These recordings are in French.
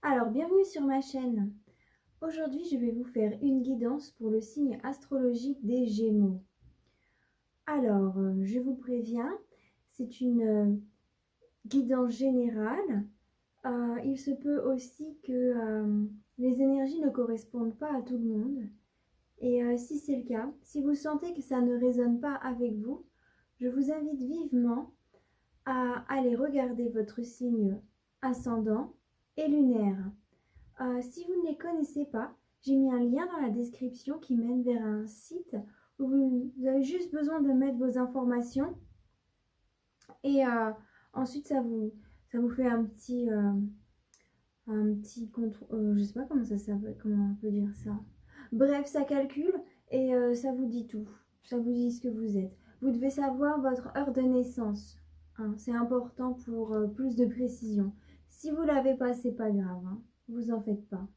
Alors, bienvenue sur ma chaîne. Aujourd'hui, je vais vous faire une guidance pour le signe astrologique des Gémeaux. Alors, je vous préviens, c'est une guidance générale. Il se peut aussi que les énergies ne correspondent pas à tout le monde. Et si c'est le cas, si vous sentez que ça ne résonne pas avec vous, je vous invite vivement à aller regarder votre signe ascendant et lunaire. Si vous ne les connaissez pas, j'ai mis un lien dans la description qui mène vers un site où vous avez juste besoin de mettre vos informations et ensuite ça vous fait un petit compte, je sais pas comment ça s'appelle, comment on peut dire ça. Bref, ça calcule et ça vous dit tout. Ça vous dit ce que vous êtes. Vous devez savoir votre heure de naissance, hein. C'est important pour plus de précision. Si vous l'avez pas, c'est pas grave, hein. Vous en faites pas.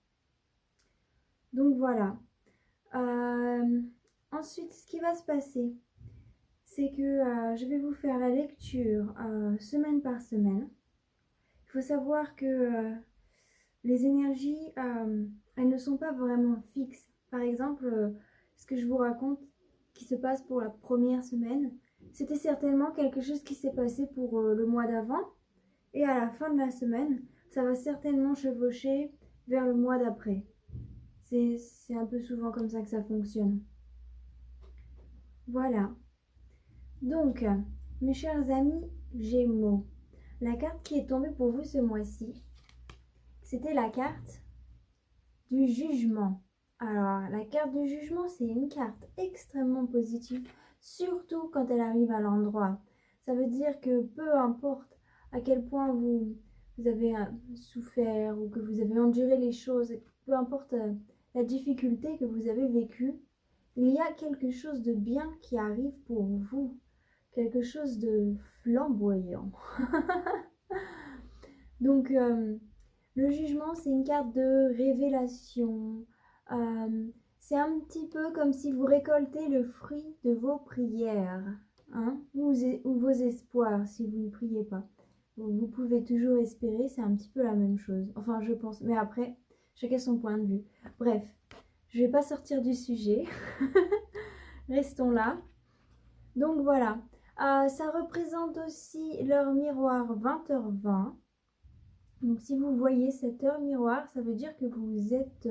Donc voilà. Euh, Ensuite, ce qui va se passer, c'est que je vais vous faire la lecture semaine par semaine. Il faut savoir que les énergies, elles ne sont pas vraiment fixes. Par exemple, ce que je vous raconte qui se passe pour la première semaine, c'était certainement quelque chose qui s'est passé pour le mois d'avant. Et à la fin de la semaine, ça va certainement chevaucher vers le mois d'après. C'est un peu souvent comme ça que ça fonctionne. Voilà. Donc, mes chers amis Gémeaux, la carte qui est tombée pour vous ce mois-ci, c'était la carte du jugement. Alors, la carte du jugement, c'est une carte extrêmement positive, surtout quand elle arrive à l'endroit. Ça veut dire que peu importe à quel point vous avez souffert ou que vous avez enduré les choses, peu importe la difficulté que vous avez vécue, il y a quelque chose de bien qui arrive pour vous, quelque chose de flamboyant. Donc, le jugement, c'est une carte de révélation. C'est un petit peu comme si vous récoltez le fruit de vos prières, hein, ou vos espoirs si vous ne priez pas. Vous pouvez toujours espérer, c'est un petit peu la même chose. Enfin, je pense. Mais après, chacun son point de vue. Bref, je ne vais pas sortir du sujet. Restons là. Donc voilà. Ça représente aussi l'heure miroir 20h20. Donc si vous voyez cette heure miroir, ça veut dire que vous êtes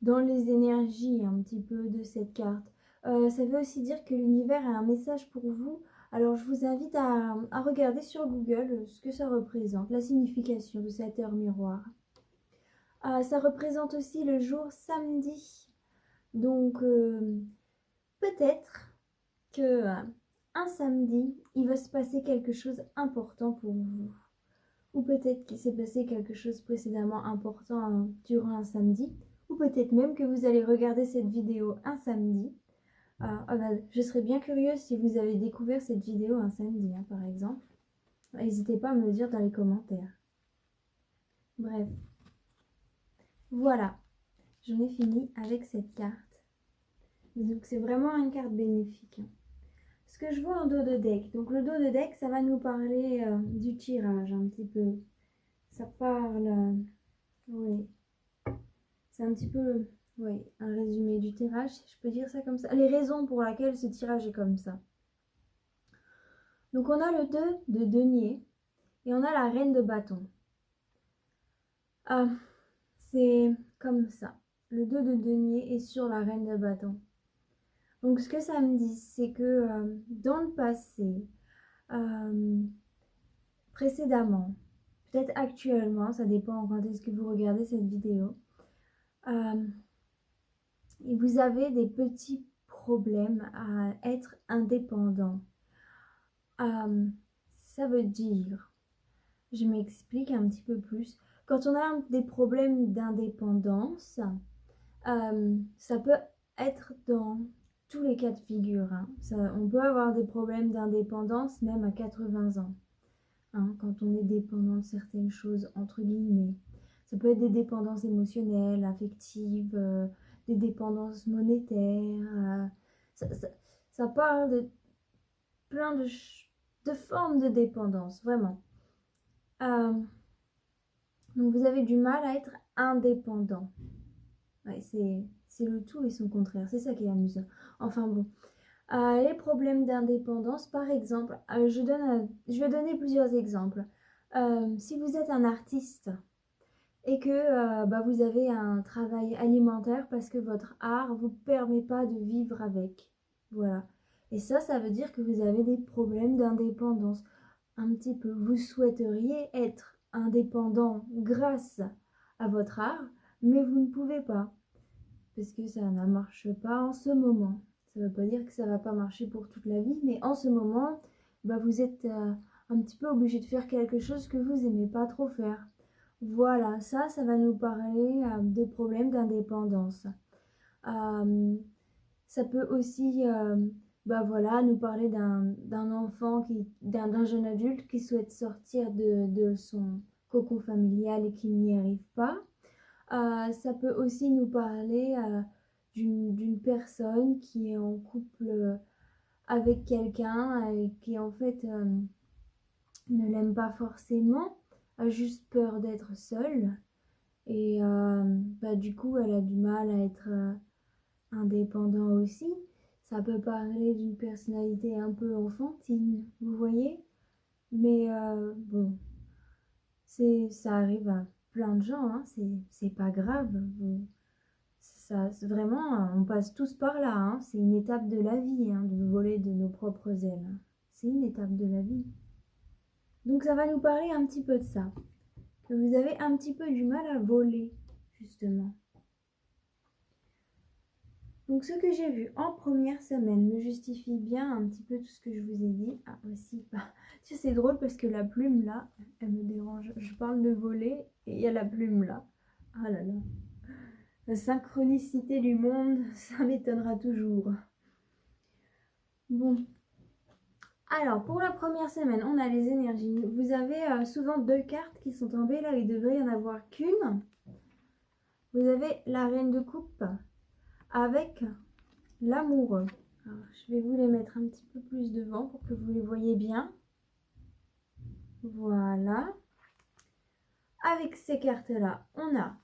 dans les énergies un petit peu de cette carte. Ça veut aussi dire que l'univers a un message pour vous. Alors je vous invite à regarder sur Google ce que ça représente, la signification de cette heure miroir. Ça représente aussi le jour samedi. Donc peut-être que un samedi, il va se passer quelque chose d'important pour vous. Ou peut-être qu'il s'est passé quelque chose précédemment important durant un samedi. Ou peut-être même que vous allez regarder cette vidéo un samedi. Je serais bien curieuse si vous avez découvert cette vidéo un samedi, hein, par exemple. N'hésitez pas à me le dire dans les commentaires. Bref. Voilà. J'en ai fini avec cette carte. Donc c'est vraiment une carte bénéfique, hein. Ce que je vois en dos de deck. Donc le dos de deck, ça va nous parler du tirage un petit peu. Ça parle... oui. C'est un petit peu, oui, un résumé du tirage, si je peux dire ça comme ça. Les raisons pour lesquelles ce tirage est comme ça. Donc on a le 2 de denier et on a la reine de bâton. C'est comme ça. Le 2 de denier est sur la reine de bâton. Donc ce que ça me dit, c'est que dans le passé, précédemment, peut-être actuellement, ça dépend quand est-ce que vous regardez cette vidéo, et vous avez des petits problèmes à être indépendant. Ça veut dire, je m'explique un petit peu plus, quand on a des problèmes d'indépendance, ça peut être dans tous les cas de figure, hein. On peut avoir des problèmes d'indépendance même à 80 ans, hein, quand on est dépendant de certaines choses, entre guillemets. Ça peut être des dépendances émotionnelles, affectives, des dépendances monétaires. Ça parle de plein de formes de dépendance, vraiment. Donc vous avez du mal à être indépendant. Ouais, c'est le tout et son contraire, c'est ça qui est amusant. Enfin bon. Les problèmes d'indépendance, par exemple, je vais donner plusieurs exemples. Si vous êtes un artiste et que vous avez un travail alimentaire parce que votre art vous permet pas de vivre avec. Voilà. Et ça veut dire que vous avez des problèmes d'indépendance. Un petit peu. Vous souhaiteriez être indépendant grâce à votre art, mais vous ne pouvez pas parce que ça ne marche pas en ce moment. Ça ne veut pas dire que ça ne va pas marcher pour toute la vie, mais en ce moment, vous êtes un petit peu obligé de faire quelque chose que vous n'aimez pas trop faire. Voilà, ça va nous parler de problèmes d'indépendance. Ça peut aussi nous parler d'un enfant, d'un jeune adulte qui souhaite sortir de son cocon familial et qui n'y arrive pas. Ça peut aussi nous parler d'une personne qui est en couple avec quelqu'un et qui en fait ne l'aime pas forcément, a juste peur d'être seule et du coup elle a du mal à être indépendant aussi. Ça peut parler d'une personnalité un peu enfantine, vous voyez, mais bon, ça arrive à plein de gens, hein. C'est pas grave. Ça, vraiment, on passe tous par là, hein. C'est une étape de la vie, hein, de voler de nos propres ailes. C'est une étape de la vie. Donc ça va nous parler un petit peu de ça. Que vous avez un petit peu du mal à voler, justement. Donc ce que j'ai vu en première semaine me justifie bien un petit peu tout ce que je vous ai dit. Ah aussi, tu sais, c'est drôle parce que la plume là, elle me dérange. Je parle de voler et il y a la plume là. Ah là là. La synchronicité du monde, ça m'étonnera toujours. Bon. Alors, pour la première semaine, on a les énergies. Vous avez souvent 2 cartes qui sont tombées. Là, il devrait y en avoir qu'une. Vous avez la reine de coupe avec l'amoureux. Alors, je vais vous les mettre un petit peu plus devant pour que vous les voyez bien. Voilà. Avec ces cartes-là, on a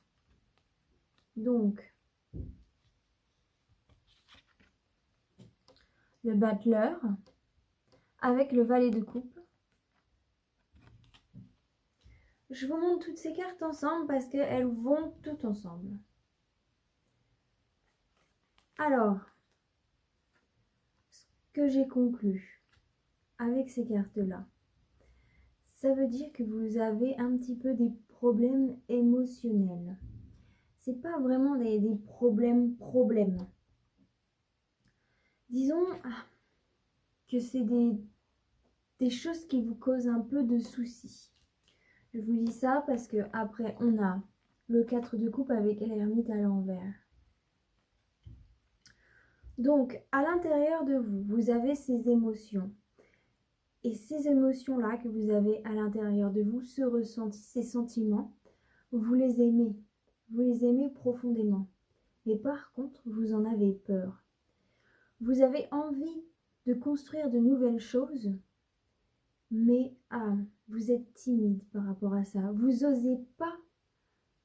donc le battleur avec le valet de coupe. Je vous montre toutes ces cartes ensemble parce qu'elles vont toutes ensemble. Alors, ce que j'ai conclu avec ces cartes-là, ça veut dire que vous avez un petit peu des problèmes émotionnels. C'est pas vraiment des problèmes. Disons que c'est des choses qui vous causent un peu de soucis. Je vous dis ça parce que après on a le 4 de coupe avec l'ermite à l'envers. Donc à l'intérieur de vous, vous avez ces émotions. Et ces émotions-là que vous avez à l'intérieur de vous, ce ressenti, ces sentiments, vous les aimez. Vous les aimez profondément. Mais par contre, vous en avez peur. Vous avez envie de construire de nouvelles choses, mais vous êtes timide par rapport à ça. Vous n'osez pas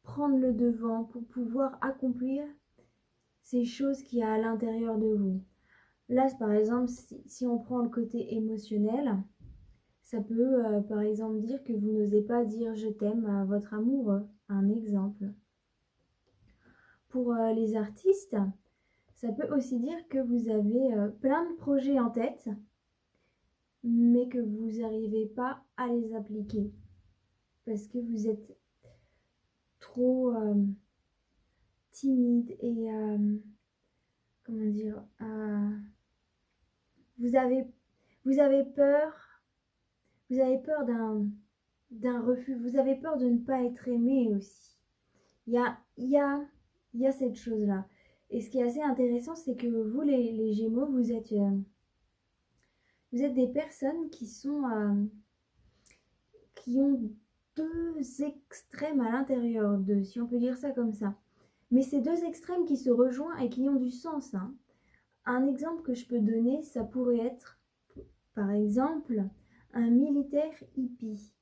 prendre le devant pour pouvoir accomplir ces choses qu'il y a à l'intérieur de vous. Là, par exemple, si on prend le côté émotionnel, ça peut, par exemple, dire que vous n'osez pas dire « je t'aime » à votre amoureux. Un exemple. Pour les artistes, ça peut aussi dire que vous avez plein de projets en tête, mais que vous n'arrivez pas à les appliquer. Parce que vous êtes trop timide et, comment dire, vous avez peur d'un refus, vous avez peur de ne pas être aimé aussi. Il y a cette chose-là. Et ce qui est assez intéressant, c'est que vous, les Gémeaux, vous êtes des personnes qui ont 2 extrêmes à l'intérieur d'eux, si on peut dire ça comme ça. Mais ces 2 extrêmes qui se rejoignent et qui ont du sens, hein. Un exemple que je peux donner, ça pourrait être, par exemple, un militaire hippie.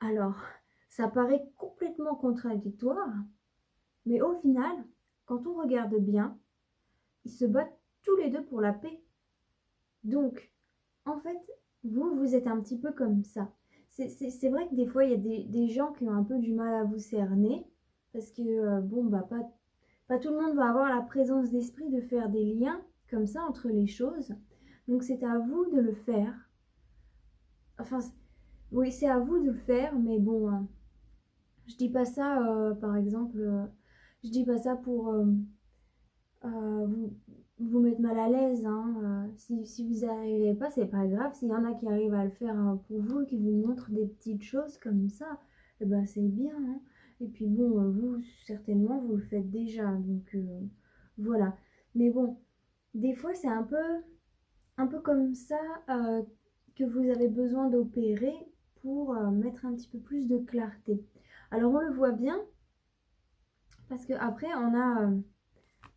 Alors, Ça paraît complètement contradictoire, mais au final, quand on regarde bien, ils se battent tous les deux pour la paix. Donc, en fait, vous êtes un petit peu comme ça. C'est vrai que des fois, il y a des gens qui ont un peu du mal à vous cerner, parce que, bon, bah, pas tout le monde va avoir la présence d'esprit de faire des liens comme ça entre les choses. Donc, c'est à vous de le faire. Enfin, oui, c'est à vous de le faire, mais bon, je dis pas ça, par exemple, je dis pas ça pour vous, vous mettre mal à l'aise, hein. Si vous n'y arrivez pas, c'est pas grave. S'il y en a qui arrivent à le faire pour vous, qui vous montrent des petites choses comme ça, eh ben c'est bien, hein. Et puis bon, vous, certainement, vous le faites déjà. Donc voilà. Mais bon, des fois, c'est un peu comme ça que vous avez besoin d'opérer pour mettre un petit peu plus de clarté. Alors on le voit bien, parce qu'après, on a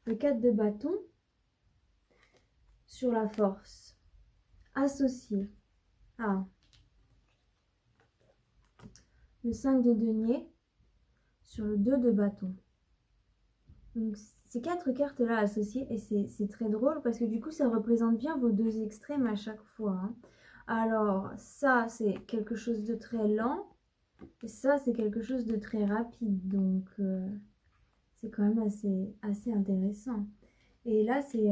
le 4 de bâton sur la force, associé à le 5 de denier sur le 2 de bâton. Donc ces quatre cartes-là associées, et c'est très drôle parce que du coup ça représente bien vos deux extrêmes à chaque fois, hein. Alors ça c'est quelque chose de très lent, et ça c'est quelque chose de très rapide, donc c'est quand même assez intéressant. Et là c'est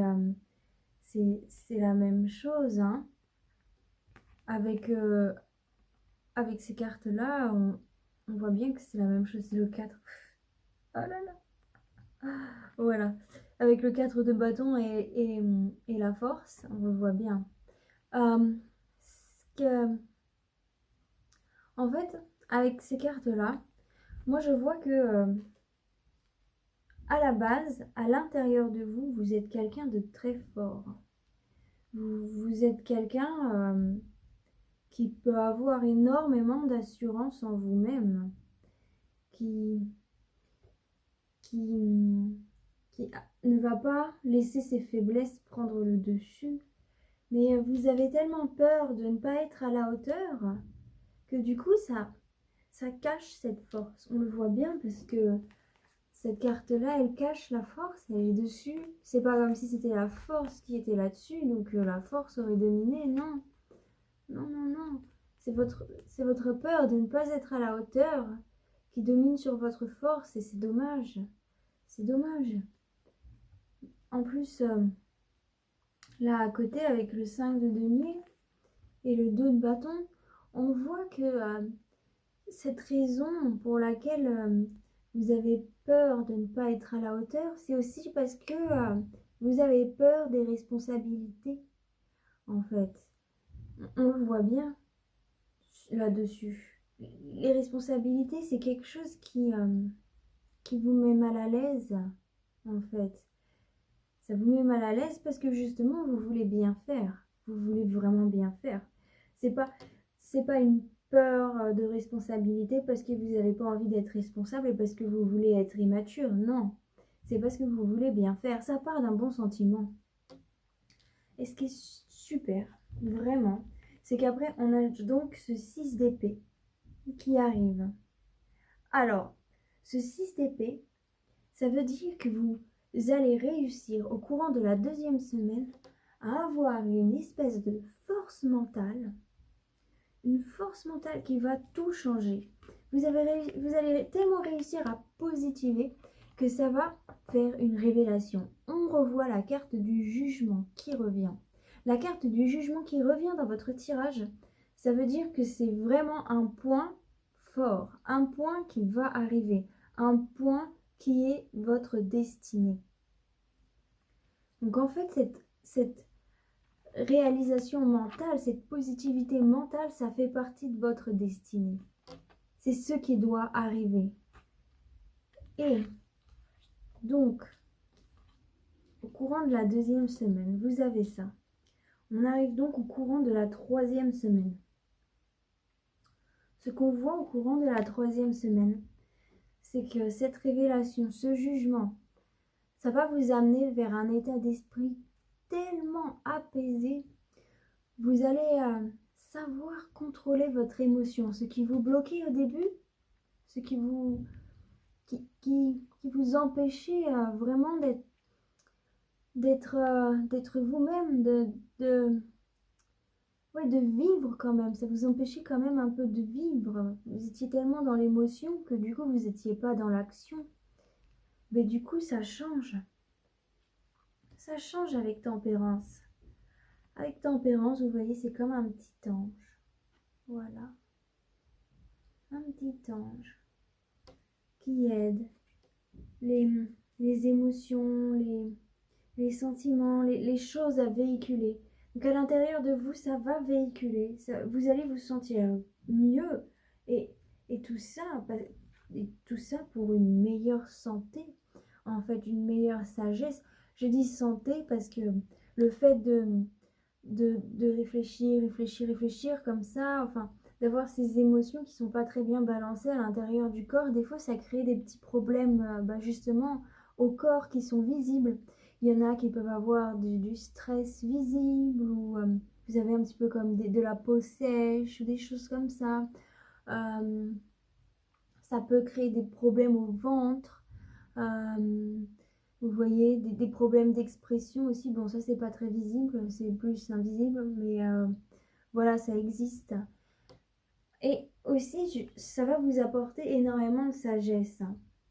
la même chose, hein. Avec, avec ces cartes-là, on voit bien que c'est la même chose, c'est le 4. Oh là là. Voilà. Avec le 4 de bâton et la force, on le voit bien. Ce que, en fait, avec ces cartes-là, moi je vois que à la base, à l'intérieur de vous, vous êtes quelqu'un de très fort. Vous êtes quelqu'un qui peut avoir énormément d'assurance en vous-même, qui, qui, qui ne va pas laisser ses faiblesses prendre le dessus. Mais vous avez tellement peur de ne pas être à la hauteur que du coup, ça cache cette force. On le voit bien parce que cette carte-là, elle cache la force, elle est dessus. C'est pas comme si c'était la force qui était là-dessus, donc la force aurait dominé. Non, non, non, non. C'est votre peur de ne pas être à la hauteur qui domine sur votre force et c'est dommage. C'est dommage. En plus, là à côté, avec le 5 de denier et le 2 de bâton, on voit que cette raison pour laquelle vous avez peur de ne pas être à la hauteur, c'est aussi parce que vous avez peur des responsabilités, en fait. On le voit bien là-dessus. Les responsabilités, c'est quelque chose qui vous met mal à l'aise, en fait. Ça vous met mal à l'aise parce que justement, vous voulez bien faire. Vous voulez vraiment bien faire. C'est pas une peur de responsabilité parce que vous n'avez pas envie d'être responsable et parce que vous voulez être immature. Non, c'est parce que vous voulez bien faire. Ça part d'un bon sentiment. Et ce qui est super, vraiment, c'est qu'après, on a donc ce 6 d'épée qui arrive. Alors, ce 6 d'épée, ça veut dire que vous allez réussir au courant de la deuxième semaine à avoir une espèce de force mentale, une force mentale qui va tout changer. Vous allez tellement réussir à positiver que ça va faire une révélation. On revoit la carte du jugement qui revient. La carte du jugement qui revient dans votre tirage, ça veut dire que c'est vraiment un point fort, un point qui va arriver, un point qui est votre destinée. Donc en fait, cette réalisation mentale, cette positivité mentale, ça fait partie de votre destinée. C'est ce qui doit arriver. Et donc, au courant de la deuxième semaine, vous avez ça. On arrive donc au courant de la troisième semaine. Ce qu'on voit au courant de la troisième semaine, c'est que cette révélation, ce jugement, ça va vous amener vers un état d'esprit tellement apaisé. Vous allez savoir contrôler votre émotion. Ce qui vous bloquait au début, ce qui vous empêchait vraiment d'être vous-même, ouais, de vivre quand même. Ça vous empêchait quand même un peu de vivre. Vous étiez tellement dans l'émotion que du coup, vous n'étiez pas dans l'action. Mais du coup, ça change. Ça change avec tempérance. Avec tempérance, vous voyez, c'est comme un petit ange. Voilà. Un petit ange qui aide les, les émotions, les sentiments, les choses à véhiculer. Donc à l'intérieur de vous, ça va véhiculer. Vous allez vous sentir mieux. Et, et tout ça, et tout ça pour une meilleure santé. En fait, une meilleure sagesse. Je dis santé parce que le fait de réfléchir comme ça, enfin, d'avoir ces émotions qui sont pas très bien balancées à l'intérieur du corps, des fois ça crée des petits problèmes justement au corps qui sont visibles. Il y en a qui peuvent avoir du stress visible ou vous avez un petit peu comme de la peau sèche ou des choses comme ça. Euh, Ça peut créer des problèmes au ventre. Vous voyez, des problèmes d'expression aussi. Bon, ça, c'est pas très visible, c'est plus invisible, mais voilà, ça existe. Et aussi, ça va vous apporter énormément de sagesse.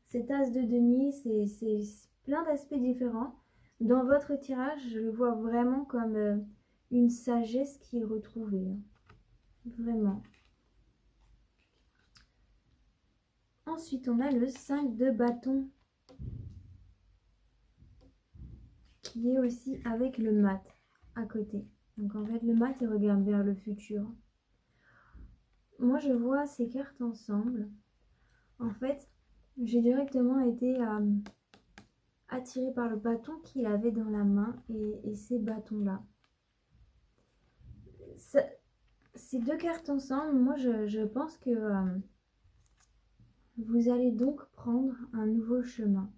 Cet as de denier, c'est plein d'aspects différents. Dans votre tirage, je le vois vraiment comme une sagesse qui est retrouvée. Vraiment. Ensuite, on a le 5 de bâton, qui est aussi avec le mat à côté. Donc en fait, le mat, il regarde vers le futur. Moi, je vois ces cartes ensemble. En fait, j'ai directement été attirée par le bâton qu'il avait dans la main et ces bâtons-là. Ces deux cartes ensemble, moi, je pense que vous allez donc prendre un nouveau chemin.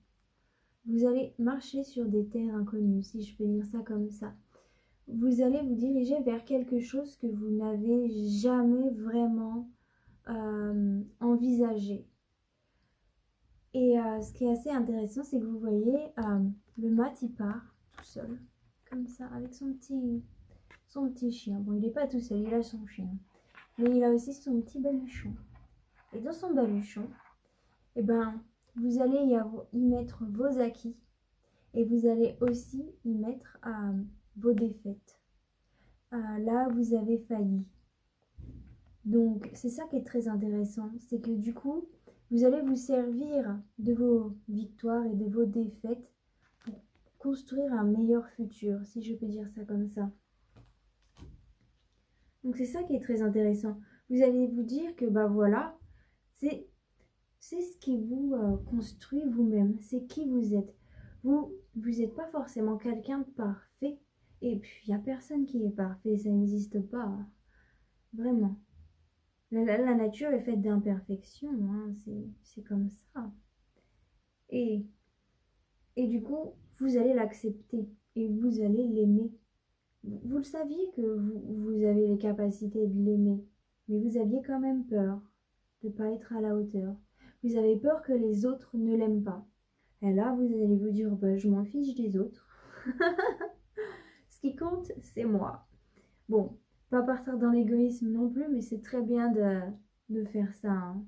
Vous allez marcher sur des terres inconnues, si je peux dire ça comme ça. Vous allez vous diriger vers quelque chose que vous n'avez jamais vraiment envisagé. Et ce qui est assez intéressant, c'est que vous voyez, le mat, il part tout seul, comme ça, avec son petit chien. Bon, il n'est pas tout seul, il a son chien. Mais il a aussi son petit baluchon. Et dans son baluchon, eh ben, vous allez y mettre vos acquis. Et vous allez aussi y mettre vos défaites. Là, vous avez failli. Donc, c'est ça qui est très intéressant. C'est que du coup, vous allez vous servir de vos victoires et de vos défaites pour construire un meilleur futur, si je peux dire ça comme ça. Donc, c'est ça qui est très intéressant. Vous allez vous dire que, bah voilà, c'est ce qui vous construit vous-même. C'est qui vous êtes. Vous n'êtes pas forcément quelqu'un de parfait. Et puis, il n'y a personne qui est parfait. Ça n'existe pas. Vraiment. La nature est faite d'imperfections. Hein, c'est comme ça. Et du coup, vous allez l'accepter. Et vous allez l'aimer. Vous le saviez que vous avez les capacités de l'aimer. Mais vous aviez quand même peur de ne pas être à la hauteur. Vous avez peur que les autres ne l'aiment pas. Et là, vous allez vous dire, bah, je m'en fiche des autres. Ce qui compte, c'est moi. Bon, pas partir dans l'égoïsme non plus, mais c'est très bien de faire ça. Hein.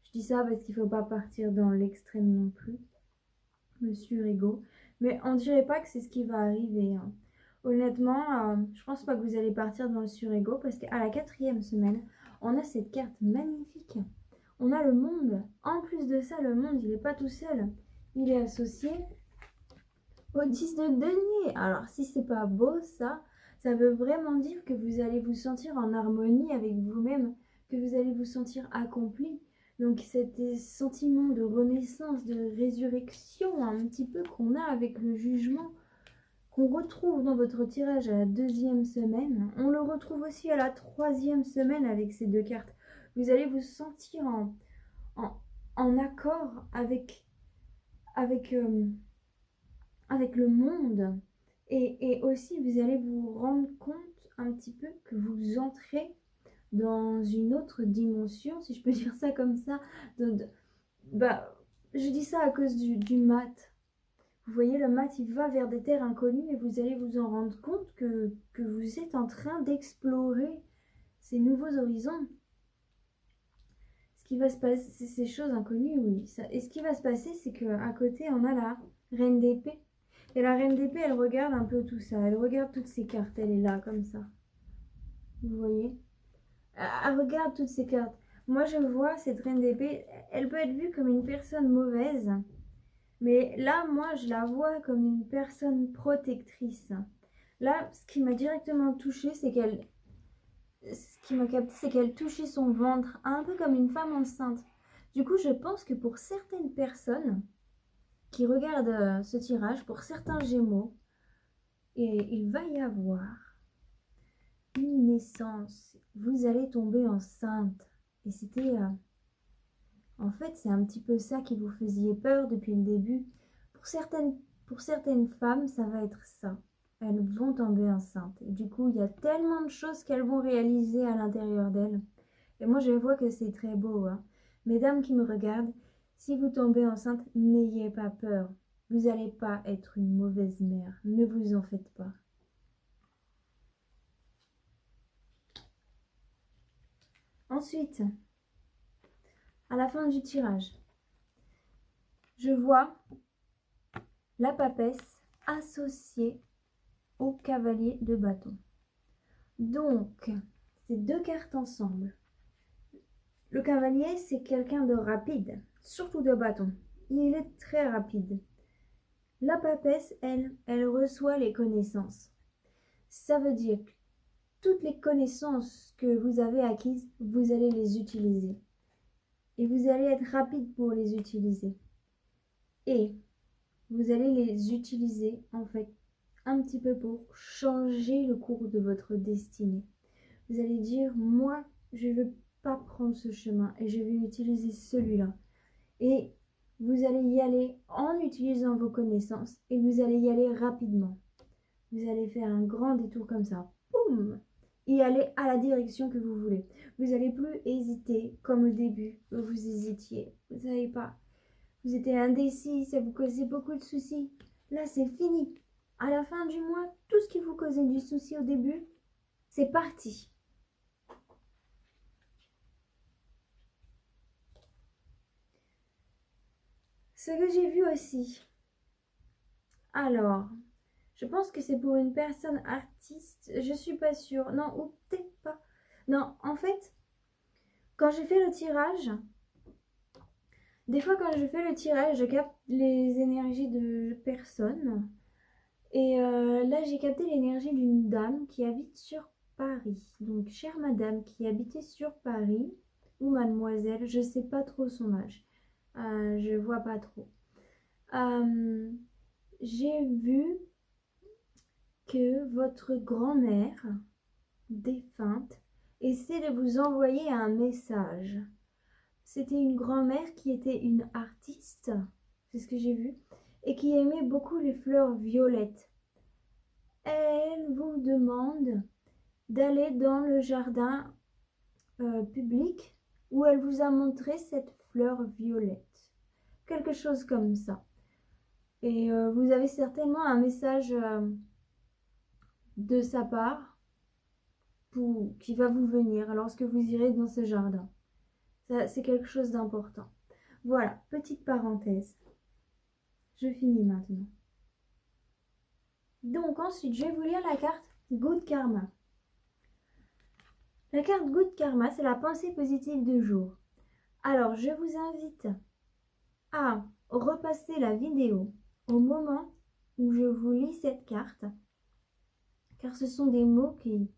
Je dis ça parce qu'il ne faut pas partir dans l'extrême non plus. Le surego. Mais on ne dirait pas que c'est ce qui va arriver. Hein. Honnêtement, je pense pas que vous allez partir dans le surego parce qu'à la 4e semaine, on a cette carte magnifique. On a le monde. En plus de ça, le monde, il n'est pas tout seul. Il est associé au 10 de denier. Alors, si c'est pas beau, ça veut vraiment dire que vous allez vous sentir en harmonie avec vous-même, que vous allez vous sentir accompli. Donc, cet sentiment de renaissance, de résurrection, un petit peu qu'on a avec le jugement, qu'on retrouve dans votre tirage à la 2e semaine. On le retrouve aussi à la 3e semaine avec ces deux cartes. Vous allez vous sentir en accord avec le monde. Et aussi, vous allez vous rendre compte un petit peu que vous entrez dans une autre dimension, si je peux dire ça comme ça. Bah, je dis ça à cause du mat. Vous voyez, le mat, il va vers des terres inconnues et vous allez vous en rendre compte que vous êtes en train d'explorer ces nouveaux horizons. Ce qui va se passer, c'est ces choses inconnues, oui. Et ce qui va se passer, c'est qu'à côté, on a la reine d'épée. Et la reine d'épée, elle regarde un peu tout ça. Elle regarde toutes ces cartes. Elle est là, comme ça. Vous voyez? Elle regarde toutes ces cartes. Moi, je vois cette reine d'épée. Elle peut être vue comme une personne mauvaise. Mais là, moi, je la vois comme une personne protectrice. Là, ce qui m'a directement touchée, c'est qu'elle... Ce qui m'a capté, c'est qu'elle touchait son ventre, un peu comme une femme enceinte. Du coup, je pense que pour certaines personnes qui regardent ce tirage, pour certains Gémeaux, et il va y avoir une naissance. Vous allez tomber enceinte. Et c'était... en fait, c'est un petit peu ça qui vous faisait peur depuis le début. Pour certaines femmes, ça va être ça. Elles vont tomber enceintes. Et du coup, il y a tellement de choses qu'elles vont réaliser à l'intérieur d'elles. Et moi, je vois que c'est très beau, hein. Mesdames qui me regardent, si vous tombez enceinte, n'ayez pas peur. Vous n'allez pas être une mauvaise mère. Ne vous en faites pas. Ensuite, à la fin du tirage, je vois la papesse associée au cavalier de bâton. Donc, ces deux cartes ensemble. Le cavalier, c'est quelqu'un de rapide, surtout de bâton. Il est très rapide. La papesse, elle reçoit les connaissances. Ça veut dire que toutes les connaissances que vous avez acquises, vous allez les utiliser. Et vous allez être rapide pour les utiliser. Et vous allez les utiliser, en fait, un petit peu pour changer le cours de votre destinée. Vous allez dire, moi, je ne veux pas prendre ce chemin et je vais utiliser celui-là. Et vous allez y aller en utilisant vos connaissances et vous allez y aller rapidement. Vous allez faire un grand détour comme ça. Boum! Et aller à la direction que vous voulez. Vous n'allez plus hésiter comme au début où vous hésitiez. Vous ne savez pas. Vous étiez indécis, ça vous causait beaucoup de soucis. Là, c'est fini. À la fin du mois, tout ce qui vous causait du souci au début, c'est parti. Ce que j'ai vu aussi. Alors, je pense que c'est pour une personne artiste. Je suis pas sûre. Non, ou peut-être pas. Non, en fait, quand j'ai fait le tirage, des fois quand je fais le tirage, je capte les énergies de personnes. Et là, j'ai capté l'énergie d'une dame qui habite sur Paris. Donc, chère madame qui habitait sur Paris, ou mademoiselle, je sais pas trop son âge. Je vois pas trop. J'ai vu que votre grand-mère défunte essaie de vous envoyer un message. C'était une grand-mère qui était une artiste, c'est ce que j'ai vu, et qui aimait beaucoup les fleurs violettes. Elle vous demande d'aller dans le jardin public où elle vous a montré cette fleur violette. Quelque chose comme ça. Et vous avez certainement un message de sa part qui va vous venir lorsque vous irez dans ce jardin. Ça, c'est quelque chose d'important. Voilà, petite parenthèse. Je finis maintenant. Donc ensuite, je vais vous lire la carte Good Karma. La carte Good Karma, c'est la pensée positive du jour. Alors, je vous invite à repasser la vidéo au moment où je vous lis cette carte, car ce sont des mots qui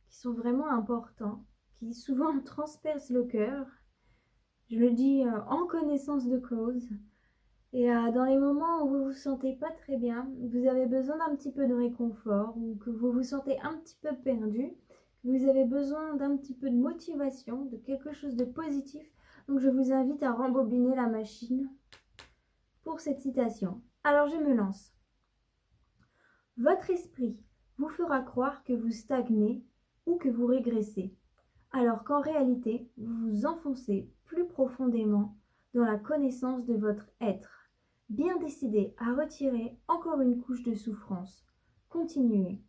sont vraiment importants, qui souvent transpercent le cœur. Je le dis en connaissance de cause. Et dans les moments où vous vous sentez pas très bien, vous avez besoin d'un petit peu de réconfort ou que vous vous sentez un petit peu perdu, que vous avez besoin d'un petit peu de motivation, de quelque chose de positif. Donc je vous invite à rembobiner la machine pour cette citation. Alors je me lance. Votre esprit vous fera croire que vous stagnez ou que vous régressez. alors qu'en réalité, vous vous enfoncez plus profondément dans la connaissance de votre être, bien décidé à retirer encore une couche de souffrance. Continuez.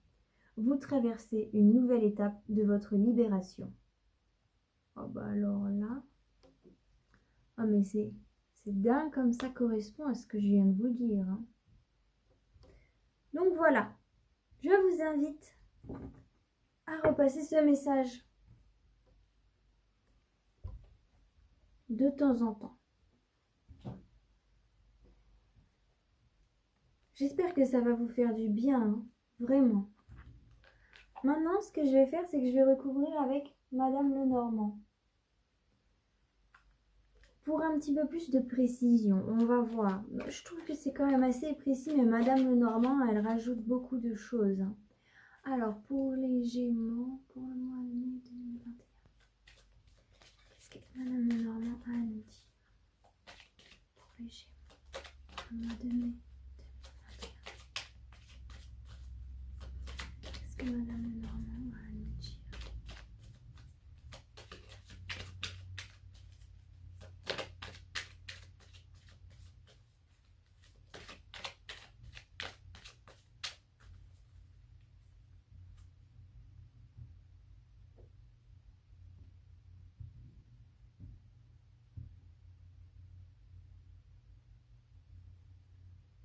Vous traversez une nouvelle étape de votre libération. Oh bah alors là, ah mais c'est dingue comme ça correspond à ce que je viens de vous dire. Hein. Donc voilà, je vous invite à repasser ce message de temps en temps. J'espère que ça va vous faire du bien, hein, vraiment. Maintenant, ce que je vais faire, c'est que je vais recouvrir avec Madame Lenormand. Pour un petit peu plus de précision, on va voir. Je trouve que c'est quand même assez précis, mais Madame Lenormand, elle rajoute beaucoup de choses. Alors, pour les Gémeaux, pour le mois de mai 2021, qu'est-ce que Madame Lenormand a à nous dire pour les Gémeaux, le mois de mai 2021. Qu'est-ce que Madame Lenormand a à nous dire?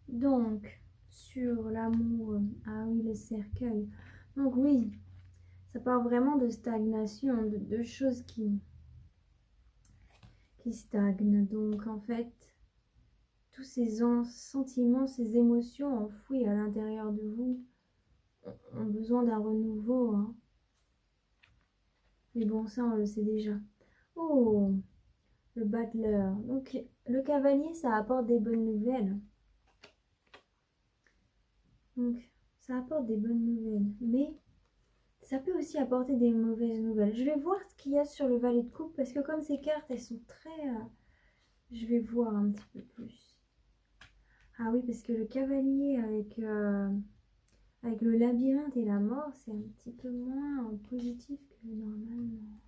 Donc, sur l'amour, ah oui, le cercueil. Donc oui, ça part vraiment de stagnation, de choses qui stagnent. Donc en fait, tous ces sentiments, ces émotions enfouies à l'intérieur de vous ont besoin d'un renouveau. Hein. Mais bon, ça on le sait déjà. Oh, le battleur. Donc le cavalier, ça apporte des bonnes nouvelles. Donc ça apporte des bonnes nouvelles. Mais ça peut aussi apporter des mauvaises nouvelles. Je vais voir ce qu'il y a sur le valet de coupe parce que comme ces cartes, elles sont très... je vais voir un petit peu plus. Ah oui, parce que le cavalier avec le labyrinthe et la mort, c'est un petit peu moins positif que normalement.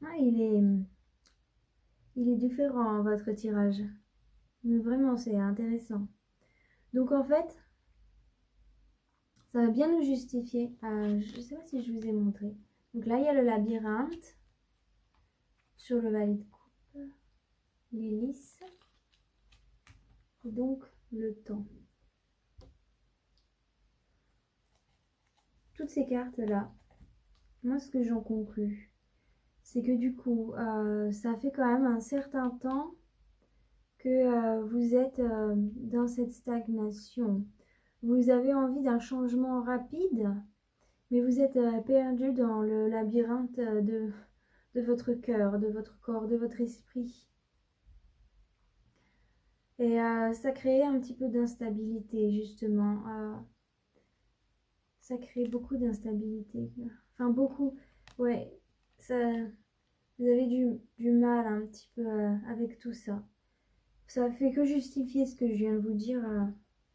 Ah, il est différent, votre tirage. Mais vraiment, c'est intéressant. Donc en fait, ça va bien nous justifier. Je ne sais pas si je vous ai montré. Donc là, il y a le labyrinthe. Sur le valet de coupe, l'hélice. Et donc le temps. Toutes ces cartes-là, moi ce que j'en conclus, c'est que du coup, ça fait quand même un certain temps que vous êtes dans cette stagnation. Vous avez envie d'un changement rapide, mais vous êtes perdu dans le labyrinthe de votre cœur, de votre corps, de votre esprit. Et ça crée un petit peu d'instabilité, justement. Ça crée beaucoup d'instabilité. Enfin, beaucoup. Ouais, ça, vous avez du mal un petit peu avec tout ça. Ça fait que justifier ce que je viens de vous dire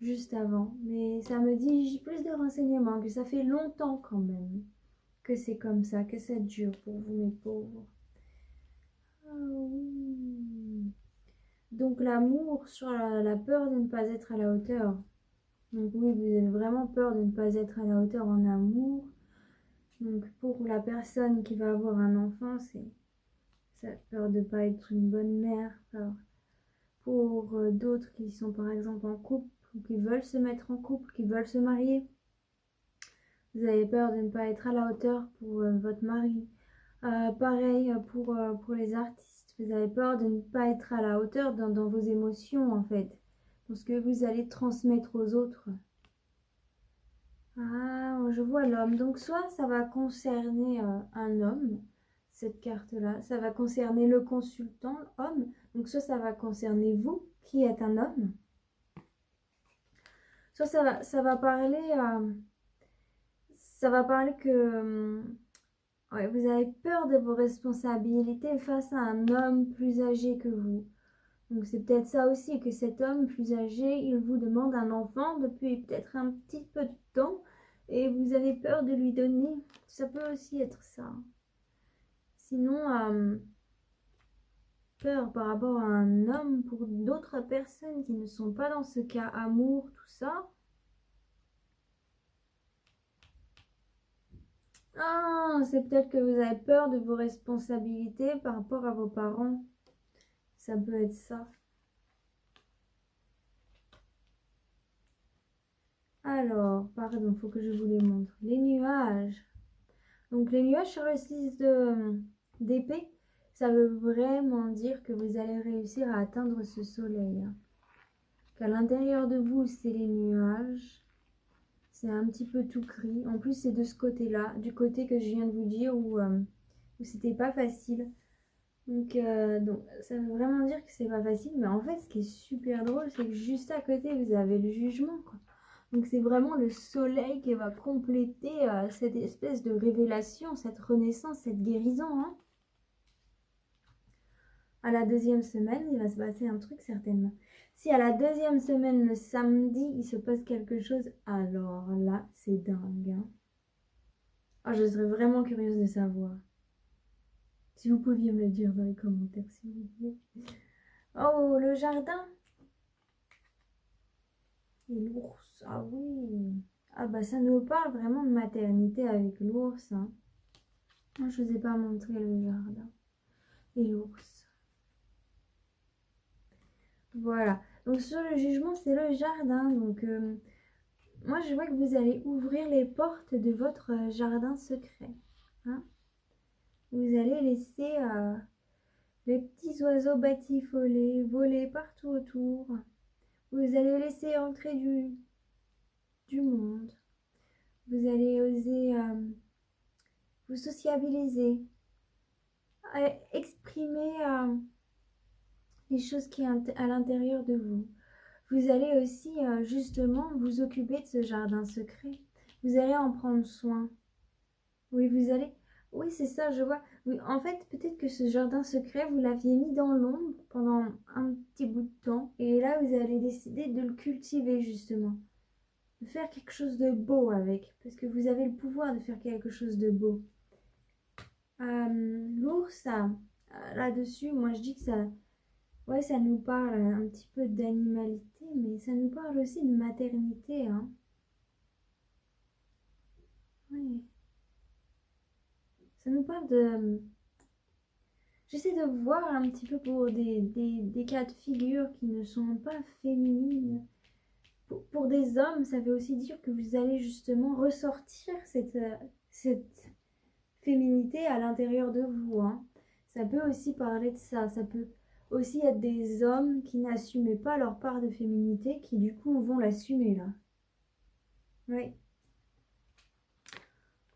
juste avant. Mais ça me dit, j'ai plus de renseignements, que ça fait longtemps quand même que c'est comme ça, que ça dure pour vous, mes pauvres. Ah oui. Donc l'amour sur la peur de ne pas être à la hauteur. Donc oui, vous avez vraiment peur de ne pas être à la hauteur en amour. Donc pour la personne qui va avoir un enfant, c'est ça, peur de ne pas être une bonne mère. Pour d'autres qui sont par exemple en couple ou qui veulent se mettre en couple, qui veulent se marier. Vous avez peur de ne pas être à la hauteur pour votre mari. Pareil pour les artistes. Vous avez peur de ne pas être à la hauteur dans vos émotions en fait. Dans ce que vous allez transmettre aux autres. Ah, je vois l'homme. Donc soit ça va concerner un homme, cette carte-là. Ça va concerner le consultant, homme. Donc soit ça va concerner vous, qui êtes un homme. Soit ça va parler que ouais, vous avez peur de vos responsabilités face à un homme plus âgé que vous. Donc c'est peut-être ça aussi, que cet homme plus âgé, il vous demande un enfant depuis peut-être un petit peu de temps et vous avez peur de lui donner. Ça peut aussi être ça. Sinon, peur par rapport à un homme pour d'autres personnes qui ne sont pas dans ce cas amour, tout ça. Ah, c'est peut-être que vous avez peur de vos responsabilités par rapport à vos parents. Ça peut être ça. Alors, pardon, il faut que je vous les montre. Les nuages. Donc les nuages sur le 6 d'épée, ça veut vraiment dire que vous allez réussir à atteindre ce soleil. Qu'à l'intérieur de vous, c'est les nuages. C'est un petit peu tout gris. En plus, c'est de ce côté-là, du côté que je viens de vous dire où c'était pas facile. Donc, ça veut vraiment dire que c'est pas facile. Mais en fait, ce qui est super drôle, c'est que juste à côté, vous avez le jugement, quoi. Donc c'est vraiment le soleil qui va compléter cette espèce de révélation, cette renaissance, cette guérison. Hein. À la deuxième semaine, il va se passer un truc certainement. Si à la deuxième semaine, le samedi, il se passe quelque chose, alors là, c'est dingue. Hein. Ah, je serais vraiment curieuse de savoir. Si vous pouviez me le dire dans les commentaires, s'il vous plaît. Oh, le jardin. Et l'ours, ah oui. Ah bah ça nous parle vraiment de maternité avec l'ours. Hein. Moi, je ne vous ai pas montré le jardin. Et l'ours. Voilà. Donc sur le jugement, c'est le jardin. Donc moi, je vois que vous allez ouvrir les portes de votre jardin secret. Hein. Vous allez laisser les petits oiseaux batifolés voler partout autour. Vous allez laisser entrer du monde. Vous allez oser vous sociabiliser. Exprimer les choses qui sont à l'intérieur de vous. Vous allez aussi justement vous occuper de ce jardin secret. Vous allez en prendre soin. Oui, vous allez... Oui, c'est ça, je vois. Oui, en fait, peut-être que ce jardin secret, vous l'aviez mis dans l'ombre pendant un petit bout de temps. Et là, vous allez décider de le cultiver, justement. De faire quelque chose de beau avec. Parce que vous avez le pouvoir de faire quelque chose de beau. L'ours, là-dessus, moi, je dis que ça... Ouais, ça nous parle un petit peu d'animalité, mais ça nous parle aussi de maternité, hein. Oui. Ça nous parle de... J'essaie de voir un petit peu pour des cas de figure qui ne sont pas féminines. Pour des hommes, ça veut aussi dire que vous allez justement ressortir cette féminité à l'intérieur de vous, hein. Ça peut aussi parler de ça. Ça peut aussi être des hommes qui n'assumaient pas leur part de féminité, qui du coup vont l'assumer là. Oui.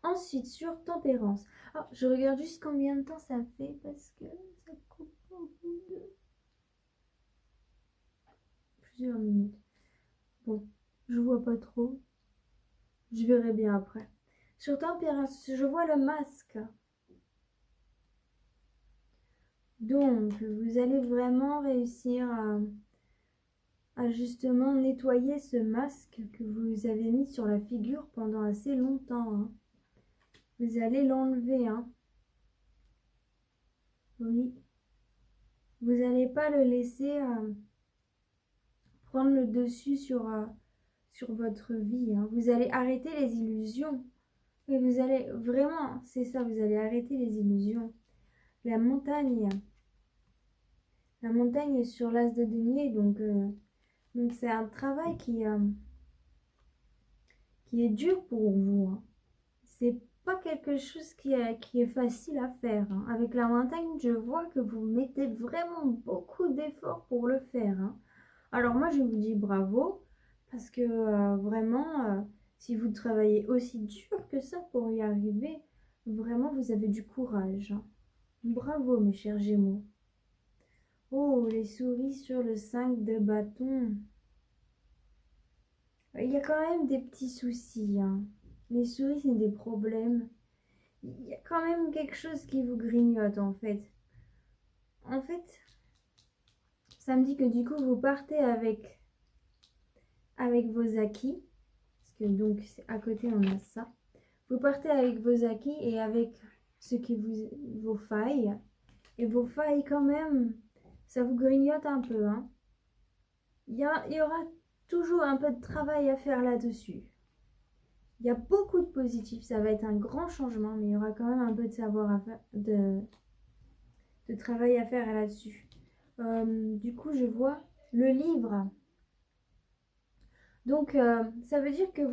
Ensuite, sur tempérance. Oh, je regarde juste combien de temps ça fait parce que ça coupe au bout de plusieurs minutes. Bon, je vois pas trop. Je verrai bien après. Sur tempérance, je vois le masque. Donc, vous allez vraiment réussir à justement nettoyer ce masque que vous avez mis sur la figure pendant assez longtemps. Hein. Vous allez l'enlever. Hein. Oui. Vous n'allez pas le laisser prendre le dessus sur votre vie. Hein. Vous allez arrêter les illusions. Et vous allez vraiment, c'est ça, vous allez arrêter les illusions. La montagne. La montagne est sur l'as de denier, donc c'est un travail qui est dur pour vous. Hein. C'est pas quelque chose qui est facile à faire. Hein. Avec la montagne, je vois que vous mettez vraiment beaucoup d'efforts pour le faire. Hein. Alors moi, je vous dis bravo, parce que vraiment, si vous travaillez aussi dur que ça pour y arriver, vraiment, vous avez du courage. Hein. Bravo, mes chers Gémeaux. Oh, les souris sur le 5 de bâton. Il y a quand même des petits soucis. Hein. Les souris, c'est des problèmes. Il y a quand même quelque chose qui vous grignote, en fait. En fait, ça me dit que du coup, vous partez avec vos acquis. Parce que donc, à côté, on a ça. Vous partez avec vos acquis et avec vos failles. Et vos failles, quand même, ça vous grignote un peu, hein. Il y aura toujours un peu de travail à faire là-dessus. Il y a beaucoup de positifs, ça va être un grand changement, mais il y aura quand même un peu de savoir à faire, de travail à faire là-dessus. Du coup, je vois le livre. Donc, ça veut dire que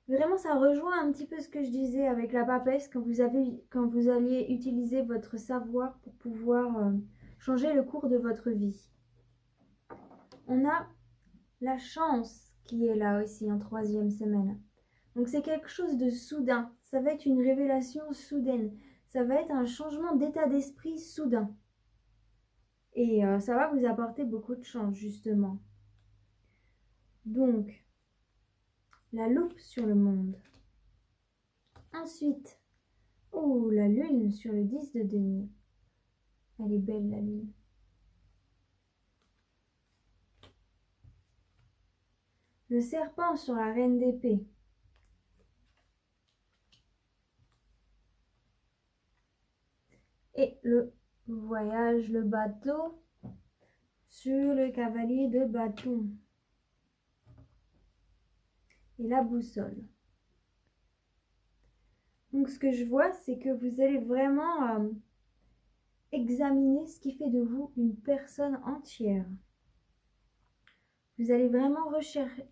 vraiment, ça rejoint un petit peu ce que je disais avec la papesse, quand vous alliez utiliser votre savoir pour pouvoir changer le cours de votre vie. On a la chance qui est là aussi en 3e semaine. Donc c'est quelque chose de soudain. Ça va être une révélation soudaine. Ça va être un changement d'état d'esprit soudain. Et ça va vous apporter beaucoup de chance, justement. Donc, la loupe sur le monde. Ensuite, oh, la lune sur le 10 de denier. Elle est belle, la lune. Le serpent sur la reine d'épée. Et le voyage, le bateau sur le cavalier de bâton. Et la boussole. Donc ce que je vois, c'est que vous allez vraiment examiner ce qui fait de vous une personne entière. Vous allez vraiment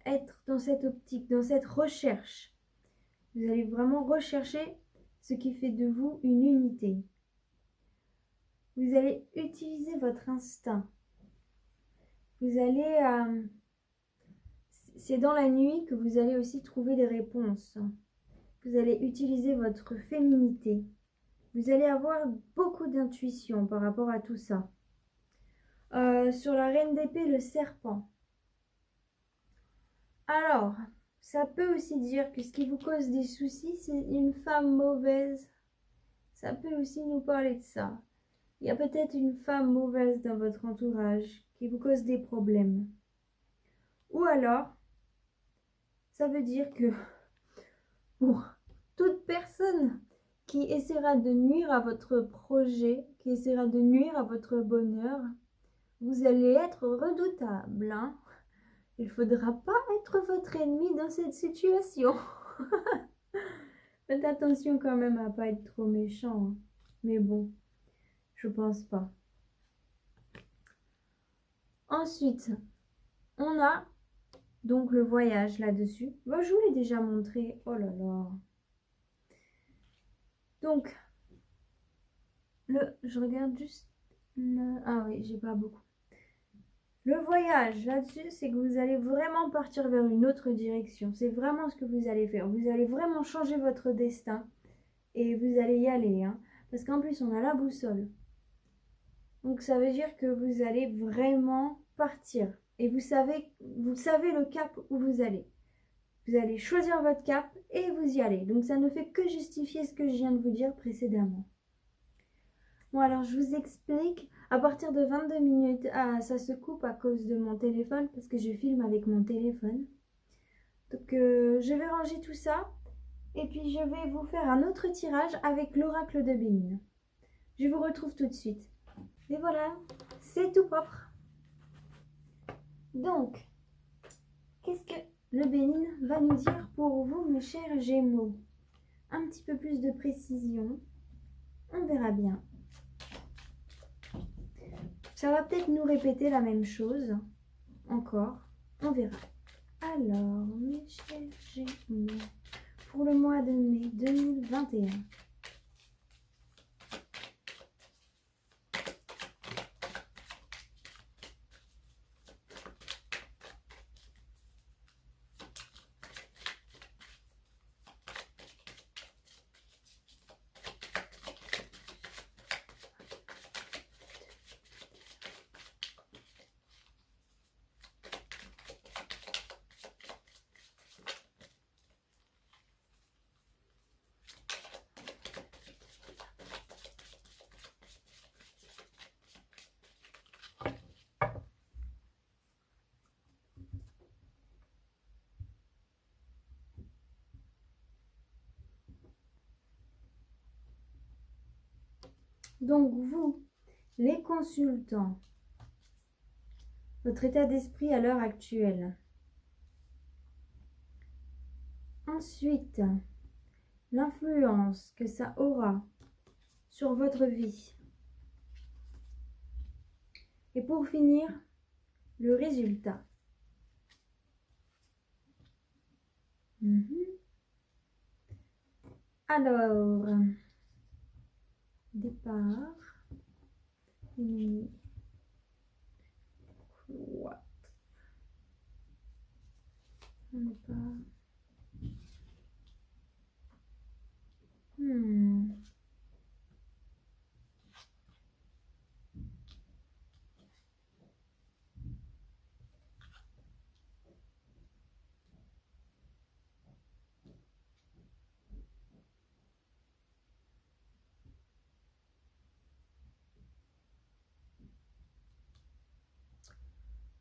être dans cette optique, dans cette recherche. Vous allez vraiment rechercher ce qui fait de vous une unité. Vous allez utiliser votre instinct. Vous allez... c'est dans la nuit que vous allez aussi trouver des réponses. Vous allez utiliser votre féminité. Vous allez avoir beaucoup d'intuition par rapport à tout ça. Sur la reine d'épée, le serpent. Alors, ça peut aussi dire que ce qui vous cause des soucis, c'est une femme mauvaise. Ça peut aussi nous parler de ça. Il y a peut-être une femme mauvaise dans votre entourage qui vous cause des problèmes. Ou alors, ça veut dire que pour toute personne qui essaiera de nuire à votre projet, qui essaiera de nuire à votre bonheur, vous allez être redoutable, hein. Il ne faudra pas être votre ennemi dans cette situation. Faites attention quand même à ne pas être trop méchant, hein. Mais bon, je pense pas. Ensuite, on a donc le voyage là-dessus. Bon, je vous l'ai déjà montré. Oh là là. Donc, je regarde juste ah oui, j'ai pas beaucoup. Le voyage là-dessus, c'est que vous allez vraiment partir vers une autre direction. C'est vraiment ce que vous allez faire. Vous allez vraiment changer votre destin et vous allez y aller, hein. Parce qu'en plus, on a la boussole. Donc, ça veut dire que vous allez vraiment partir. Et vous savez le cap où vous allez. Vous allez choisir votre cap et vous y allez. Donc, ça ne fait que justifier ce que je viens de vous dire précédemment. Bon, alors, je vous explique. À partir de 22 minutes, ça se coupe à cause de mon téléphone parce que je filme avec mon téléphone. Donc, je vais ranger tout ça. Et puis, je vais vous faire un autre tirage avec l'oracle de Béline. Je vous retrouve tout de suite. Et voilà, c'est tout propre. Donc, qu'est-ce que le Béline va nous dire pour vous, mes chers Gémeaux? Un petit peu plus de précision. On verra bien. Ça va peut-être nous répéter la même chose. Encore. On verra. Alors, mes chers Gémeaux, pour le mois de mai 2021. Donc vous, les consultants, votre état d'esprit à l'heure actuelle. Ensuite, l'influence que ça aura sur votre vie. Et pour finir, le résultat. Alors, départ, ennemi, droite, départ.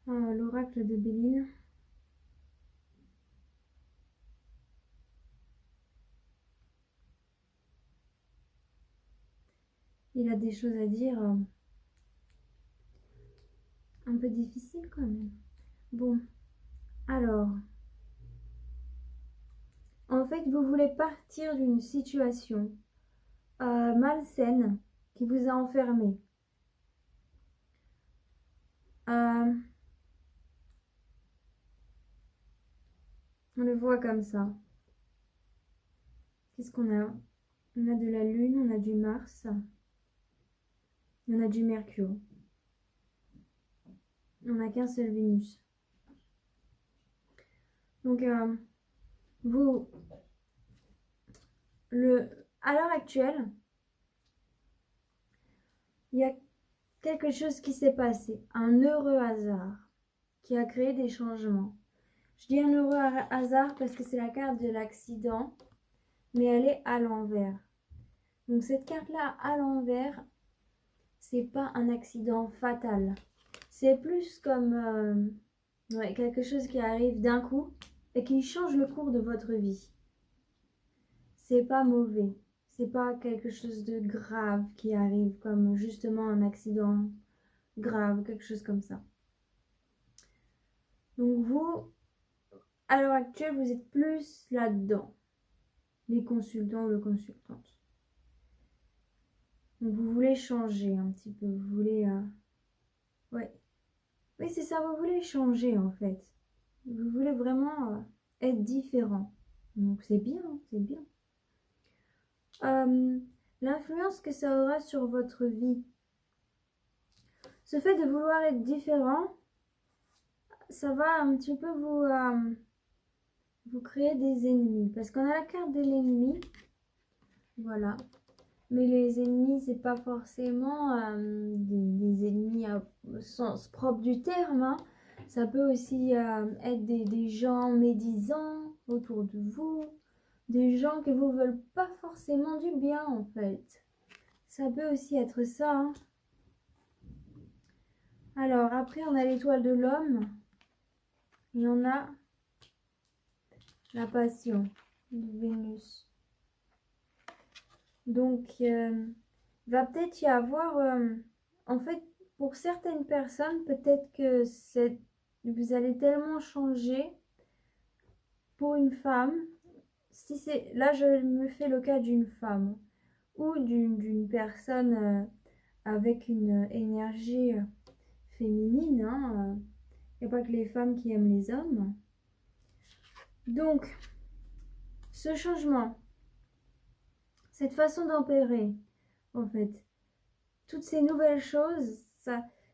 L'oracle de Béline. Il a des choses à dire un peu difficiles quand même. Bon, alors, en fait, vous voulez partir d'une situation malsaine qui vous a enfermé. On le voit comme ça. Qu'est-ce qu'on a? On a de la Lune, on a du Mars, on a du Mercure. On n'a qu'un seul Vénus. Donc, à l'heure actuelle, il y a quelque chose qui s'est passé, un heureux hasard qui a créé des changements. Je dis un heureux hasard parce que c'est la carte de l'accident, mais elle est à l'envers. Donc cette carte-là à l'envers, c'est pas un accident fatal. C'est plus comme quelque chose qui arrive d'un coup et qui change le cours de votre vie. C'est pas mauvais. C'est pas quelque chose de grave qui arrive, comme justement un accident grave, quelque chose comme ça. Donc vous, à l'heure actuelle, vous êtes plus là-dedans, les consultants ou les consultantes. Donc vous voulez changer un petit peu, vous voulez... Ouais. Oui, c'est ça, vous voulez changer en fait. Vous voulez vraiment être différent. Donc c'est bien, c'est bien. L'influence que ça aura sur votre vie. Ce fait de vouloir être différent, ça va un petit peu vous créer des ennemis. Parce qu'on a la carte de l'ennemi. Voilà. Mais les ennemis, c'est pas forcément des ennemis au sens propre du terme. Hein. Ça peut aussi être des gens médisants autour de vous. Des gens qui vous veulent pas forcément du bien, en fait. Ça peut aussi être ça. Hein. Alors, après, on a l'étoile de l'homme. Et on a la passion de Vénus. Donc, va peut-être y avoir... en fait, pour certaines personnes, peut-être que vous allez tellement changer pour une femme. Si c'est là, je me fais le cas d'une femme ou d'une personne avec une énergie féminine. Il n'y a pas que les femmes qui aiment les hommes. Donc, ce changement, cette façon d'opérer, en fait, toutes ces nouvelles choses,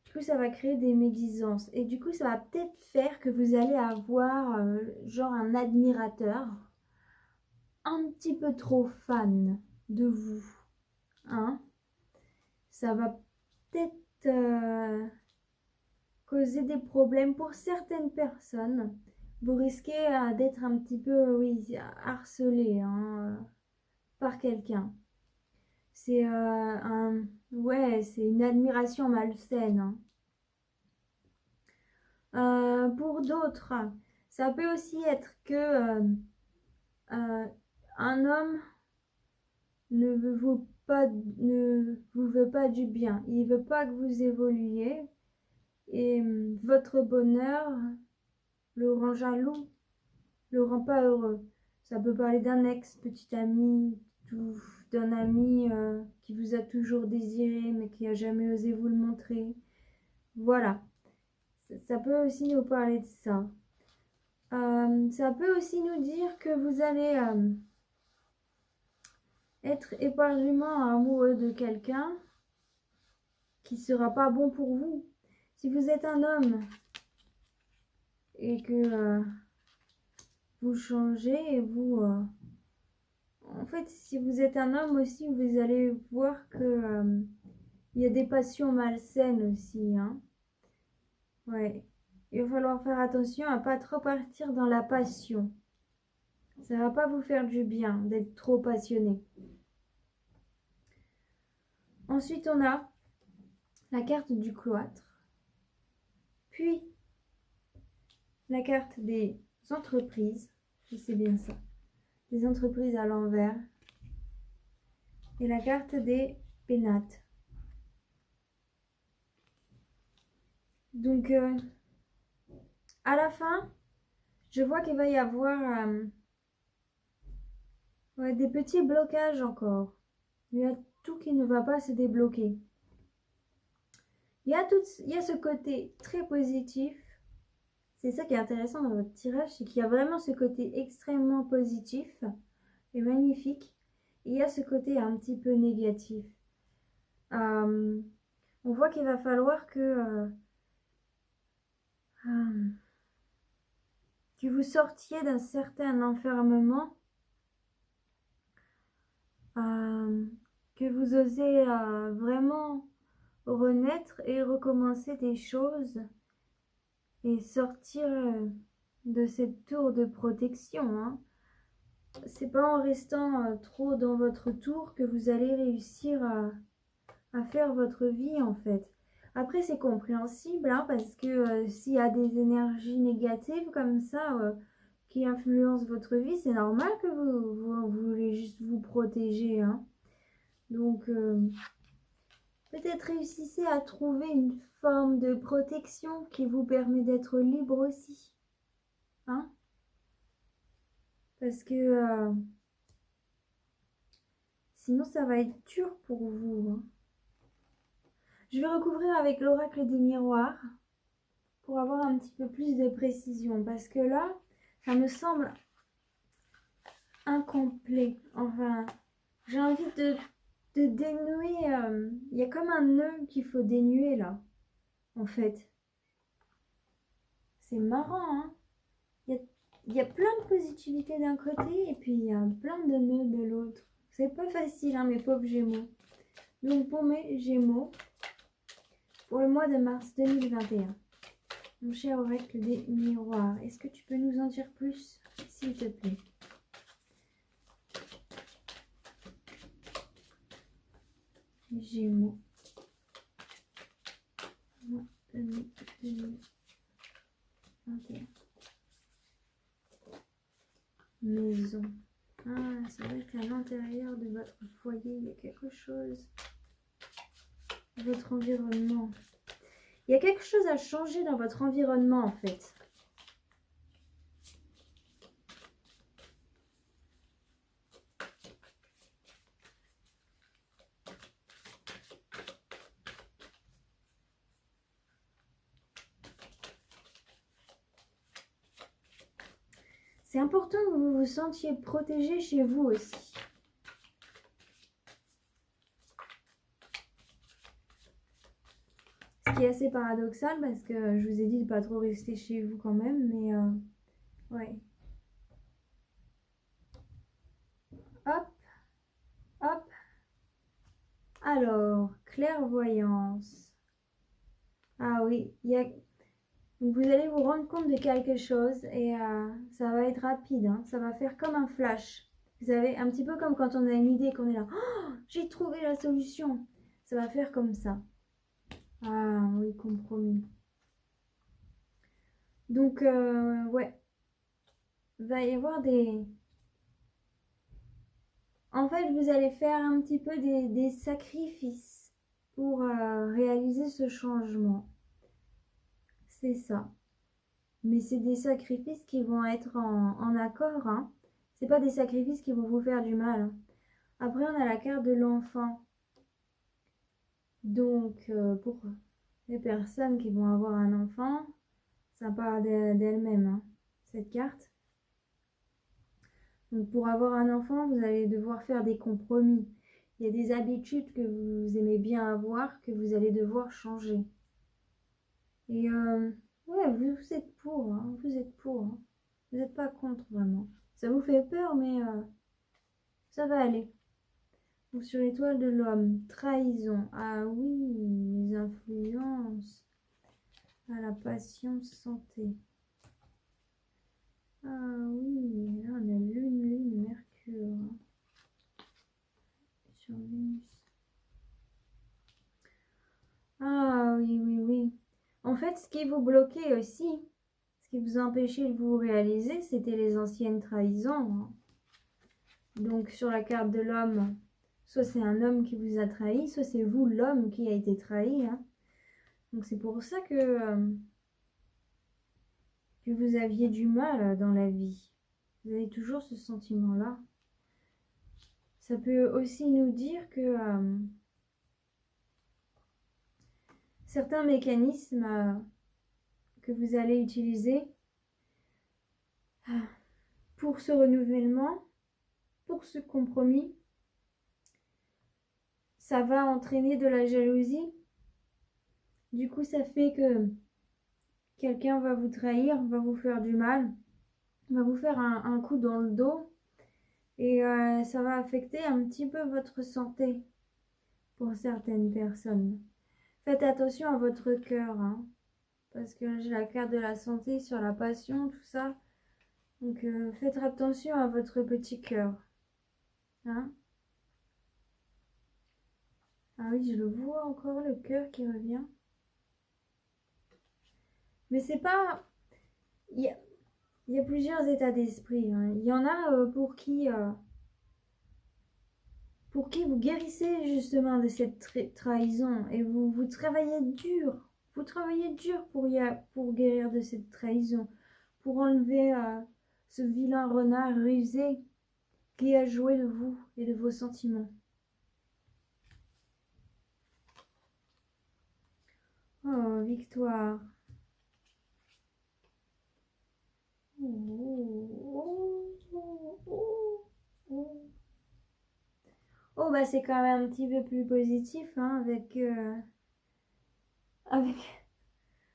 du coup, ça va créer des médisances. Et du coup, ça va peut-être faire que vous allez avoir genre un admirateur un petit peu trop fan de vous. Hein? Ça va peut-être causer des problèmes pour certaines personnes. Vous risquez d'être un petit peu, oui, harcelé par quelqu'un. C'est c'est une admiration malsaine. Pour d'autres, ça peut aussi être que un homme ne veut ne vous veut pas du bien. Il veut pas que vous évoluiez. Et votre bonheur le rend jaloux, le rend pas heureux. Ça peut parler d'un ex, petit ami, d'un ami qui vous a toujours désiré mais qui a jamais osé vous le montrer. Voilà. Ça peut aussi nous parler de ça. Ça peut aussi nous dire que vous allez être éperdument amoureux de quelqu'un qui sera pas bon pour vous. Si vous êtes un homme et que vous changez et vous... en fait, si vous êtes un homme aussi, vous allez voir que il y a des passions malsaines aussi, hein. Ouais. Il va falloir faire attention à pas trop partir dans la passion. Ça va pas vous faire du bien d'être trop passionné. Ensuite, on a la carte du cloître, puis la carte des entreprises, c'est bien ça, des entreprises à l'envers, et la carte des pénates. Donc, à la fin, je vois qu'il va y avoir des petits blocages encore. Il y a tout qui ne va pas se débloquer. Il y a ce côté très positif. C'est ça qui est intéressant dans votre tirage, c'est qu'il y a vraiment ce côté extrêmement positif et magnifique. Et il y a ce côté un petit peu négatif. On voit qu'il va falloir que vous sortiez d'un certain enfermement, que vous osez vraiment renaître et recommencer des choses et sortir de cette tour de protection, hein. C'est pas en restant trop dans votre tour que vous allez réussir à faire votre vie en fait. Après c'est compréhensible hein, parce que s'il y a des énergies négatives comme ça qui influencent votre vie, c'est normal que vous voulez juste vous protéger, hein. Donc peut-être réussissez à trouver une forme de protection qui vous permet d'être libre aussi, hein. Parce que sinon ça va être dur pour vous, hein. Je vais recouvrir avec l'oracle des miroirs pour avoir un petit peu plus de précision. Parce que là, ça me semble incomplet. Enfin, j'ai envie de dénouer. Il y a comme un nœud qu'il faut dénuer là, en fait. C'est marrant, hein. Il y a plein de positivité d'un côté et puis il y a plein de nœuds de l'autre. C'est pas facile, hein, mes pauvres Gémeaux. Donc pour mes Gémeaux, pour le mois de mars 2021, mon cher oracle des miroirs, est-ce que tu peux nous en dire plus, s'il te plaît? Gémeaux. Mois de mai 2021. Maison. Ah, c'est vrai qu'à l'intérieur de votre foyer, il y a quelque chose. Votre environnement. Il y a quelque chose à changer dans votre environnement, en fait. C'est important que vous vous sentiez protégé chez vous aussi. Ce qui est assez paradoxal parce que je vous ai dit de ne pas trop rester chez vous quand même, mais ouais. Hop, hop. Alors, clairvoyance. Ah oui, donc vous allez vous rendre compte de quelque chose et ça va être rapide, hein. Ça va faire comme un flash. Vous savez, un petit peu comme quand on a une idée qu'on est là. Oh, j'ai trouvé la solution. Ça va faire comme ça. Ah oui, compromis. Donc, ouais. Il va y avoir En fait, vous allez faire un petit peu des sacrifices pour réaliser ce changement. C'est ça. Mais c'est des sacrifices qui vont être en accord, hein. C'est pas des sacrifices qui vont vous faire du mal, hein. Après, on a la carte de l'enfant. Donc, pour les personnes qui vont avoir un enfant, ça part d'elle-même, hein, cette carte. Donc, pour avoir un enfant, vous allez devoir faire des compromis. Il y a des habitudes que vous aimez bien avoir que vous allez devoir changer. Et ouais, vous êtes pour, hein, vous êtes pour, hein. Vous n'êtes pas contre vraiment. Ça vous fait peur, mais ça va aller. Donc, sur l'étoile de l'homme, trahison. Ah oui, les influences. Ah, la passion, santé. Ah oui, là on a lune, Mercure. Hein. Sur Vénus. Ah oui. En fait, ce qui vous bloquait aussi, ce qui vous empêchait de vous réaliser, c'était les anciennes trahisons. Hein. Donc sur la carte de l'homme, soit c'est un homme qui vous a trahi, soit c'est vous l'homme qui a été trahi. Hein. Donc c'est pour ça que vous aviez du mal dans la vie. Vous avez toujours ce sentiment-là. Ça peut aussi nous dire que certains mécanismes que vous allez utiliser pour ce renouvellement, pour ce compromis, ça va entraîner de la jalousie. Du coup, ça fait que quelqu'un va vous trahir, va vous faire du mal, va vous faire un coup dans le dos et ça va affecter un petit peu votre santé pour certaines personnes. Faites attention à votre cœur, hein, parce que j'ai la carte de la santé sur la passion, tout ça. Donc faites attention à votre petit cœur. Hein. Ah oui, je le vois encore, le cœur qui revient. Mais c'est pas... Il y a plusieurs états d'esprit. Hein. Il y en a pour qui vous guérissez justement de cette trahison et vous travaillez dur. Vous travaillez dur pour guérir de cette trahison, pour enlever ce vilain renard rusé qui a joué de vous et de vos sentiments. Oh, victoire. Oh, bah c'est quand même un petit peu plus positif hein, avec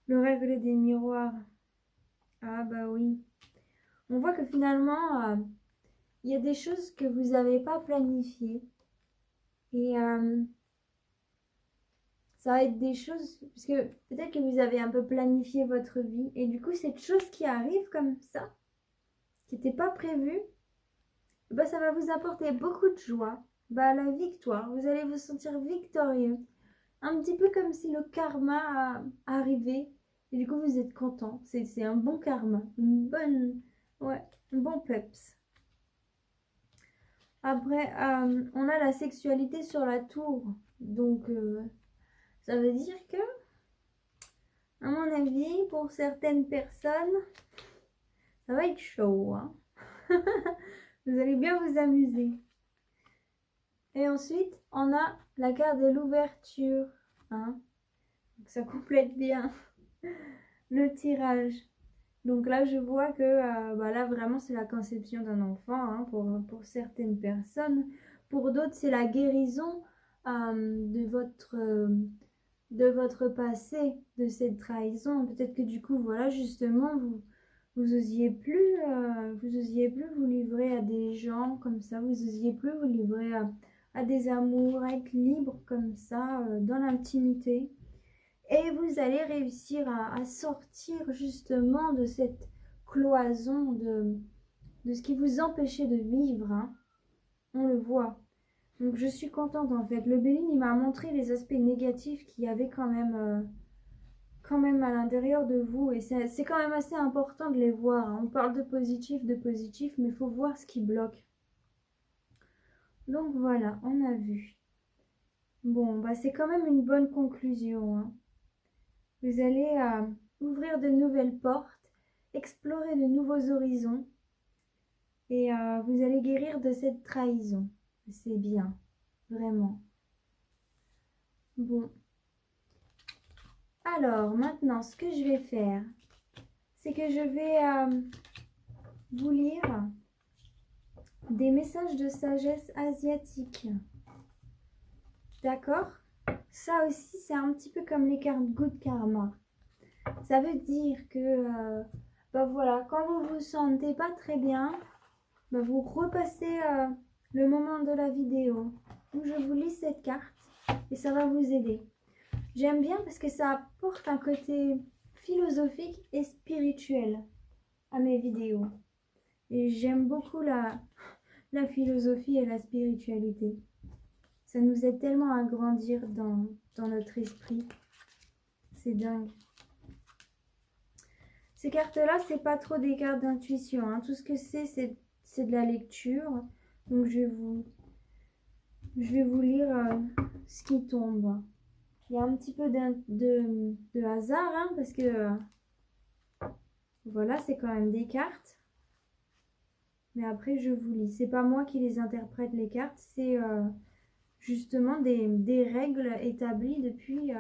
le règle des miroirs. Ah bah oui. On voit que finalement, il y a des choses que vous n'avez pas planifiées. Et ça va être des choses, parce que peut-être que vous avez un peu planifié votre vie. Et du coup, cette chose qui arrive comme ça, qui n'était pas prévue, bah, ça va vous apporter beaucoup de joie. Bah, la victoire, vous allez vous sentir victorieux. Un petit peu comme si le karma arrivait. Et du coup, vous êtes content. C'est un bon karma. Ouais, un bon peps. Après, on a la sexualité sur la tour. Donc, ça veut dire que, à mon avis, pour certaines personnes, ça va être chaud. Hein. Vous allez bien vous amuser. Et ensuite, on a la carte de l'ouverture. Hein. Donc, ça complète bien le tirage. Donc là, je vois que bah là, vraiment, c'est la conception d'un enfant hein, pour certaines personnes. Pour d'autres, c'est la guérison de votre passé, de cette trahison. Peut-être que du coup, voilà, justement, vous osiez plus, vous livrer à des gens comme ça. Vous osiez plus vous livrer à des amours, à être libre comme ça, dans l'intimité. Et vous allez réussir à sortir justement de cette cloison de ce qui vous empêchait de vivre. Hein. On le voit. Donc je suis contente en fait. Le Béline, il m'a montré les aspects négatifs qu'il y avait quand même à l'intérieur de vous. Et c'est quand même assez important de les voir. Hein. On parle de positif, mais il faut voir ce qui bloque. Donc voilà, on a vu. Bon, bah c'est quand même une bonne conclusion, hein. Vous allez ouvrir de nouvelles portes, explorer de nouveaux horizons et vous allez guérir de cette trahison. C'est bien, vraiment. Bon. Alors, maintenant, ce que je vais faire, c'est que je vais vous lire des messages de sagesse asiatique. D'accord? Ça aussi, c'est un petit peu comme les cartes Good Karma. Ça veut dire que, bah voilà, quand vous vous sentez pas très bien, bah vous repassez le moment de la vidéo où je vous lis cette carte et ça va vous aider. J'aime bien parce que ça apporte un côté philosophique et spirituel à mes vidéos. Et j'aime beaucoup la philosophie et la spiritualité. Ça nous aide tellement à grandir dans notre esprit. C'est dingue. Ces cartes-là, c'est pas trop des cartes d'intuition, hein. Tout ce que c'est de la lecture. Donc je vais vous lire ce qui tombe. Il y a un petit peu de hasard, hein, parce que voilà, c'est quand même des cartes. Mais après, je vous lis. C'est pas moi qui les interprète, les cartes. C'est justement des règles établies depuis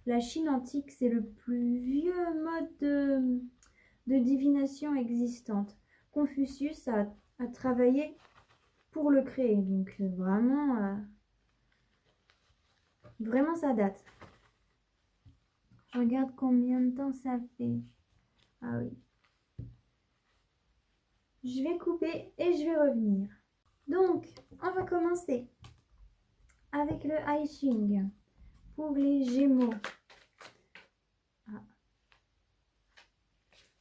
la Chine antique. C'est le plus vieux mode de divination existante. Confucius a travaillé pour le créer. Donc vraiment ça date. Je regarde combien de temps ça fait. Ah oui. Je vais couper et je vais revenir. Donc, on va commencer avec le I Ching pour les Gémeaux. Ah.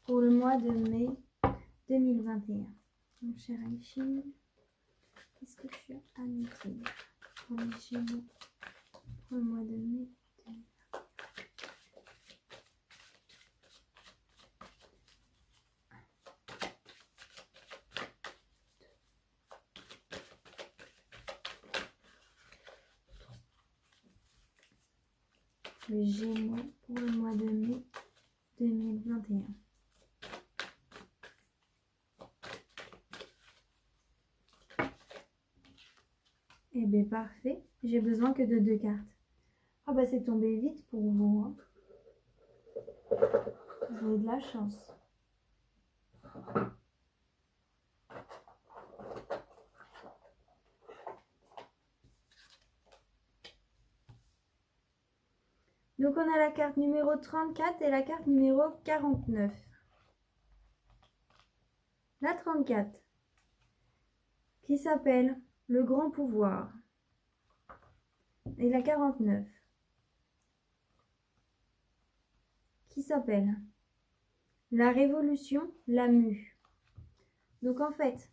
Pour le mois de mai 2021. Mon cher I Ching, qu'est-ce que tu as à nous dire pour les Gémeaux pour le mois de mai 2021? Les Gémeaux pour le mois de mai 2021. Eh bien, parfait. J'ai besoin que de 2 cartes. Ah bah c'est tombé vite pour vous, hein. Vous avez de la chance. Donc on a la carte numéro 34 et la carte numéro 49. La 34 qui s'appelle le grand pouvoir. Et la 49 qui s'appelle la révolution, la mue. Donc en fait,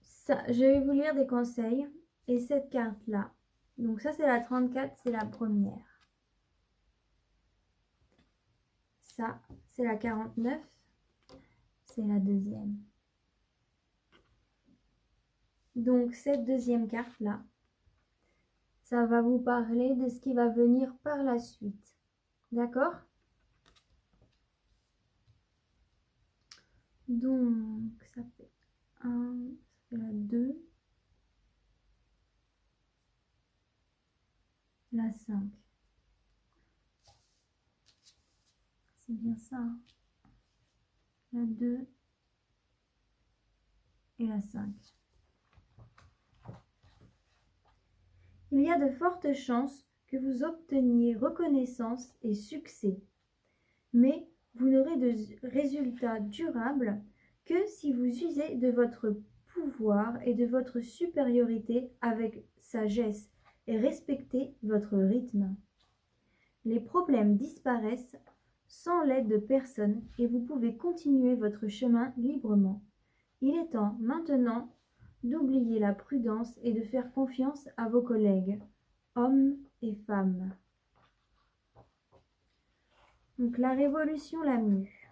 ça, je vais vous lire des conseils. Et cette carte-là, donc ça c'est la 34, c'est la première. Ça, c'est la 49, c'est la deuxième. Donc cette deuxième carte-là, ça va vous parler de ce qui va venir par la suite. D'accord? Donc ça fait 1, ça fait la 2, la 5. C'est bien ça, hein? La 2 et la 5. Il y a de fortes chances que vous obteniez reconnaissance et succès, mais vous n'aurez de résultats durables que si vous usez de votre pouvoir et de votre supériorité avec sagesse et respectez votre rythme. Les problèmes disparaissent sans l'aide de personne et vous pouvez continuer votre chemin librement. Il est temps maintenant d'oublier la prudence et de faire confiance à vos collègues, hommes et femmes. Donc la révolution, la mue.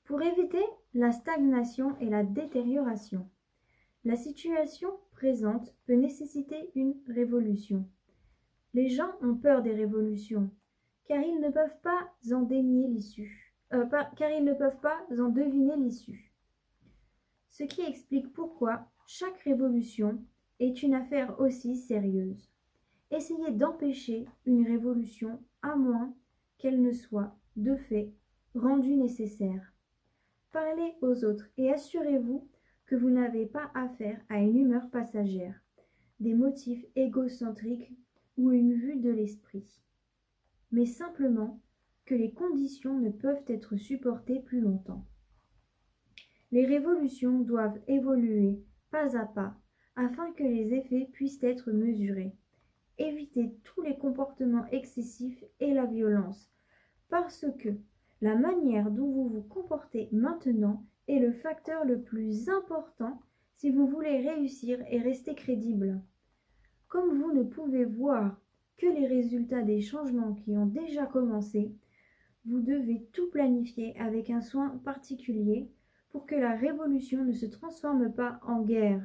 pour éviter la stagnation et la détérioration. La situation présente peut nécessiter une révolution. Les gens ont peur des révolutions, car ils ne peuvent pas en deviner l'issue. Ce qui explique pourquoi chaque révolution est une affaire aussi sérieuse. Essayez d'empêcher une révolution à moins qu'elle ne soit, de fait, rendue nécessaire. Parlez aux autres et assurez-vous que vous n'avez pas affaire à une humeur passagère, des motifs égocentriques ou une vue de l'esprit, mais simplement que les conditions ne peuvent être supportées plus longtemps. Les révolutions doivent évoluer pas à pas afin que les effets puissent être mesurés. Évitez tous les comportements excessifs et la violence, parce que la manière dont vous vous comportez maintenant est le facteur le plus important si vous voulez réussir et rester crédible. Comme vous ne pouvez voir que les résultats des changements qui ont déjà commencé, vous devez tout planifier avec un soin particulier pour que la révolution ne se transforme pas en guerre.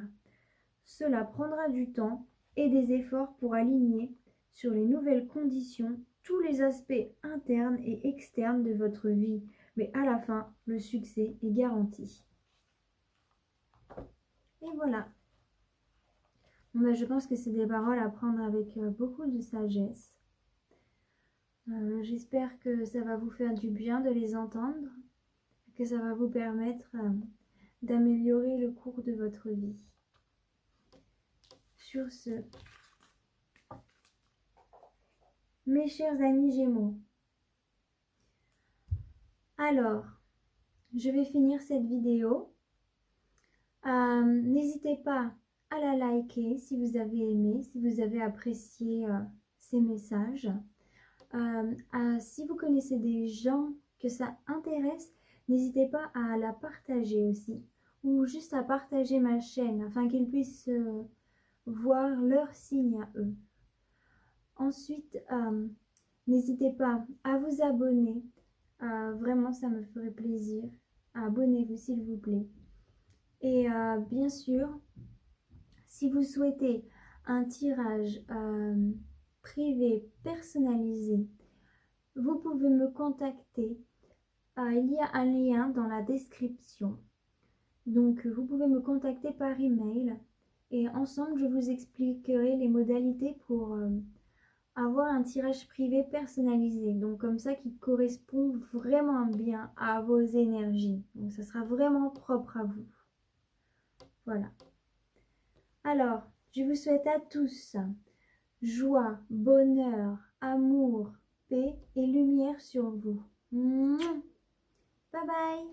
Cela prendra du temps et des efforts pour aligner sur les nouvelles conditions tous les aspects internes et externes de votre vie, mais à la fin, le succès est garanti. Et voilà. Je pense que c'est des paroles à prendre avec beaucoup de sagesse. J'espère que ça va vous faire du bien de les entendre, que ça va vous permettre d'améliorer le cours de votre vie. Sur ce, mes chers amis Gémeaux, alors, je vais finir cette vidéo. N'hésitez pas à la liker si vous avez aimé, si vous avez apprécié ces messages. Si vous connaissez des gens que ça intéresse, n'hésitez pas à la partager aussi, ou juste à partager ma chaîne afin qu'ils puissent voir leurs signes à eux. Ensuite, n'hésitez pas à vous abonner, vraiment ça me ferait plaisir. Abonnez-vous s'il vous plaît. Et bien sûr, si vous souhaitez un tirage privé personnalisé, vous pouvez me contacter. Il y a un lien dans la description. Donc, vous pouvez me contacter par email et ensemble, je vous expliquerai les modalités pour avoir un tirage privé personnalisé. Donc, comme ça, qui correspond vraiment bien à vos énergies. Donc, ça sera vraiment propre à vous. Voilà. Alors, je vous souhaite à tous joie, bonheur, amour, paix et lumière sur vous. Bye bye.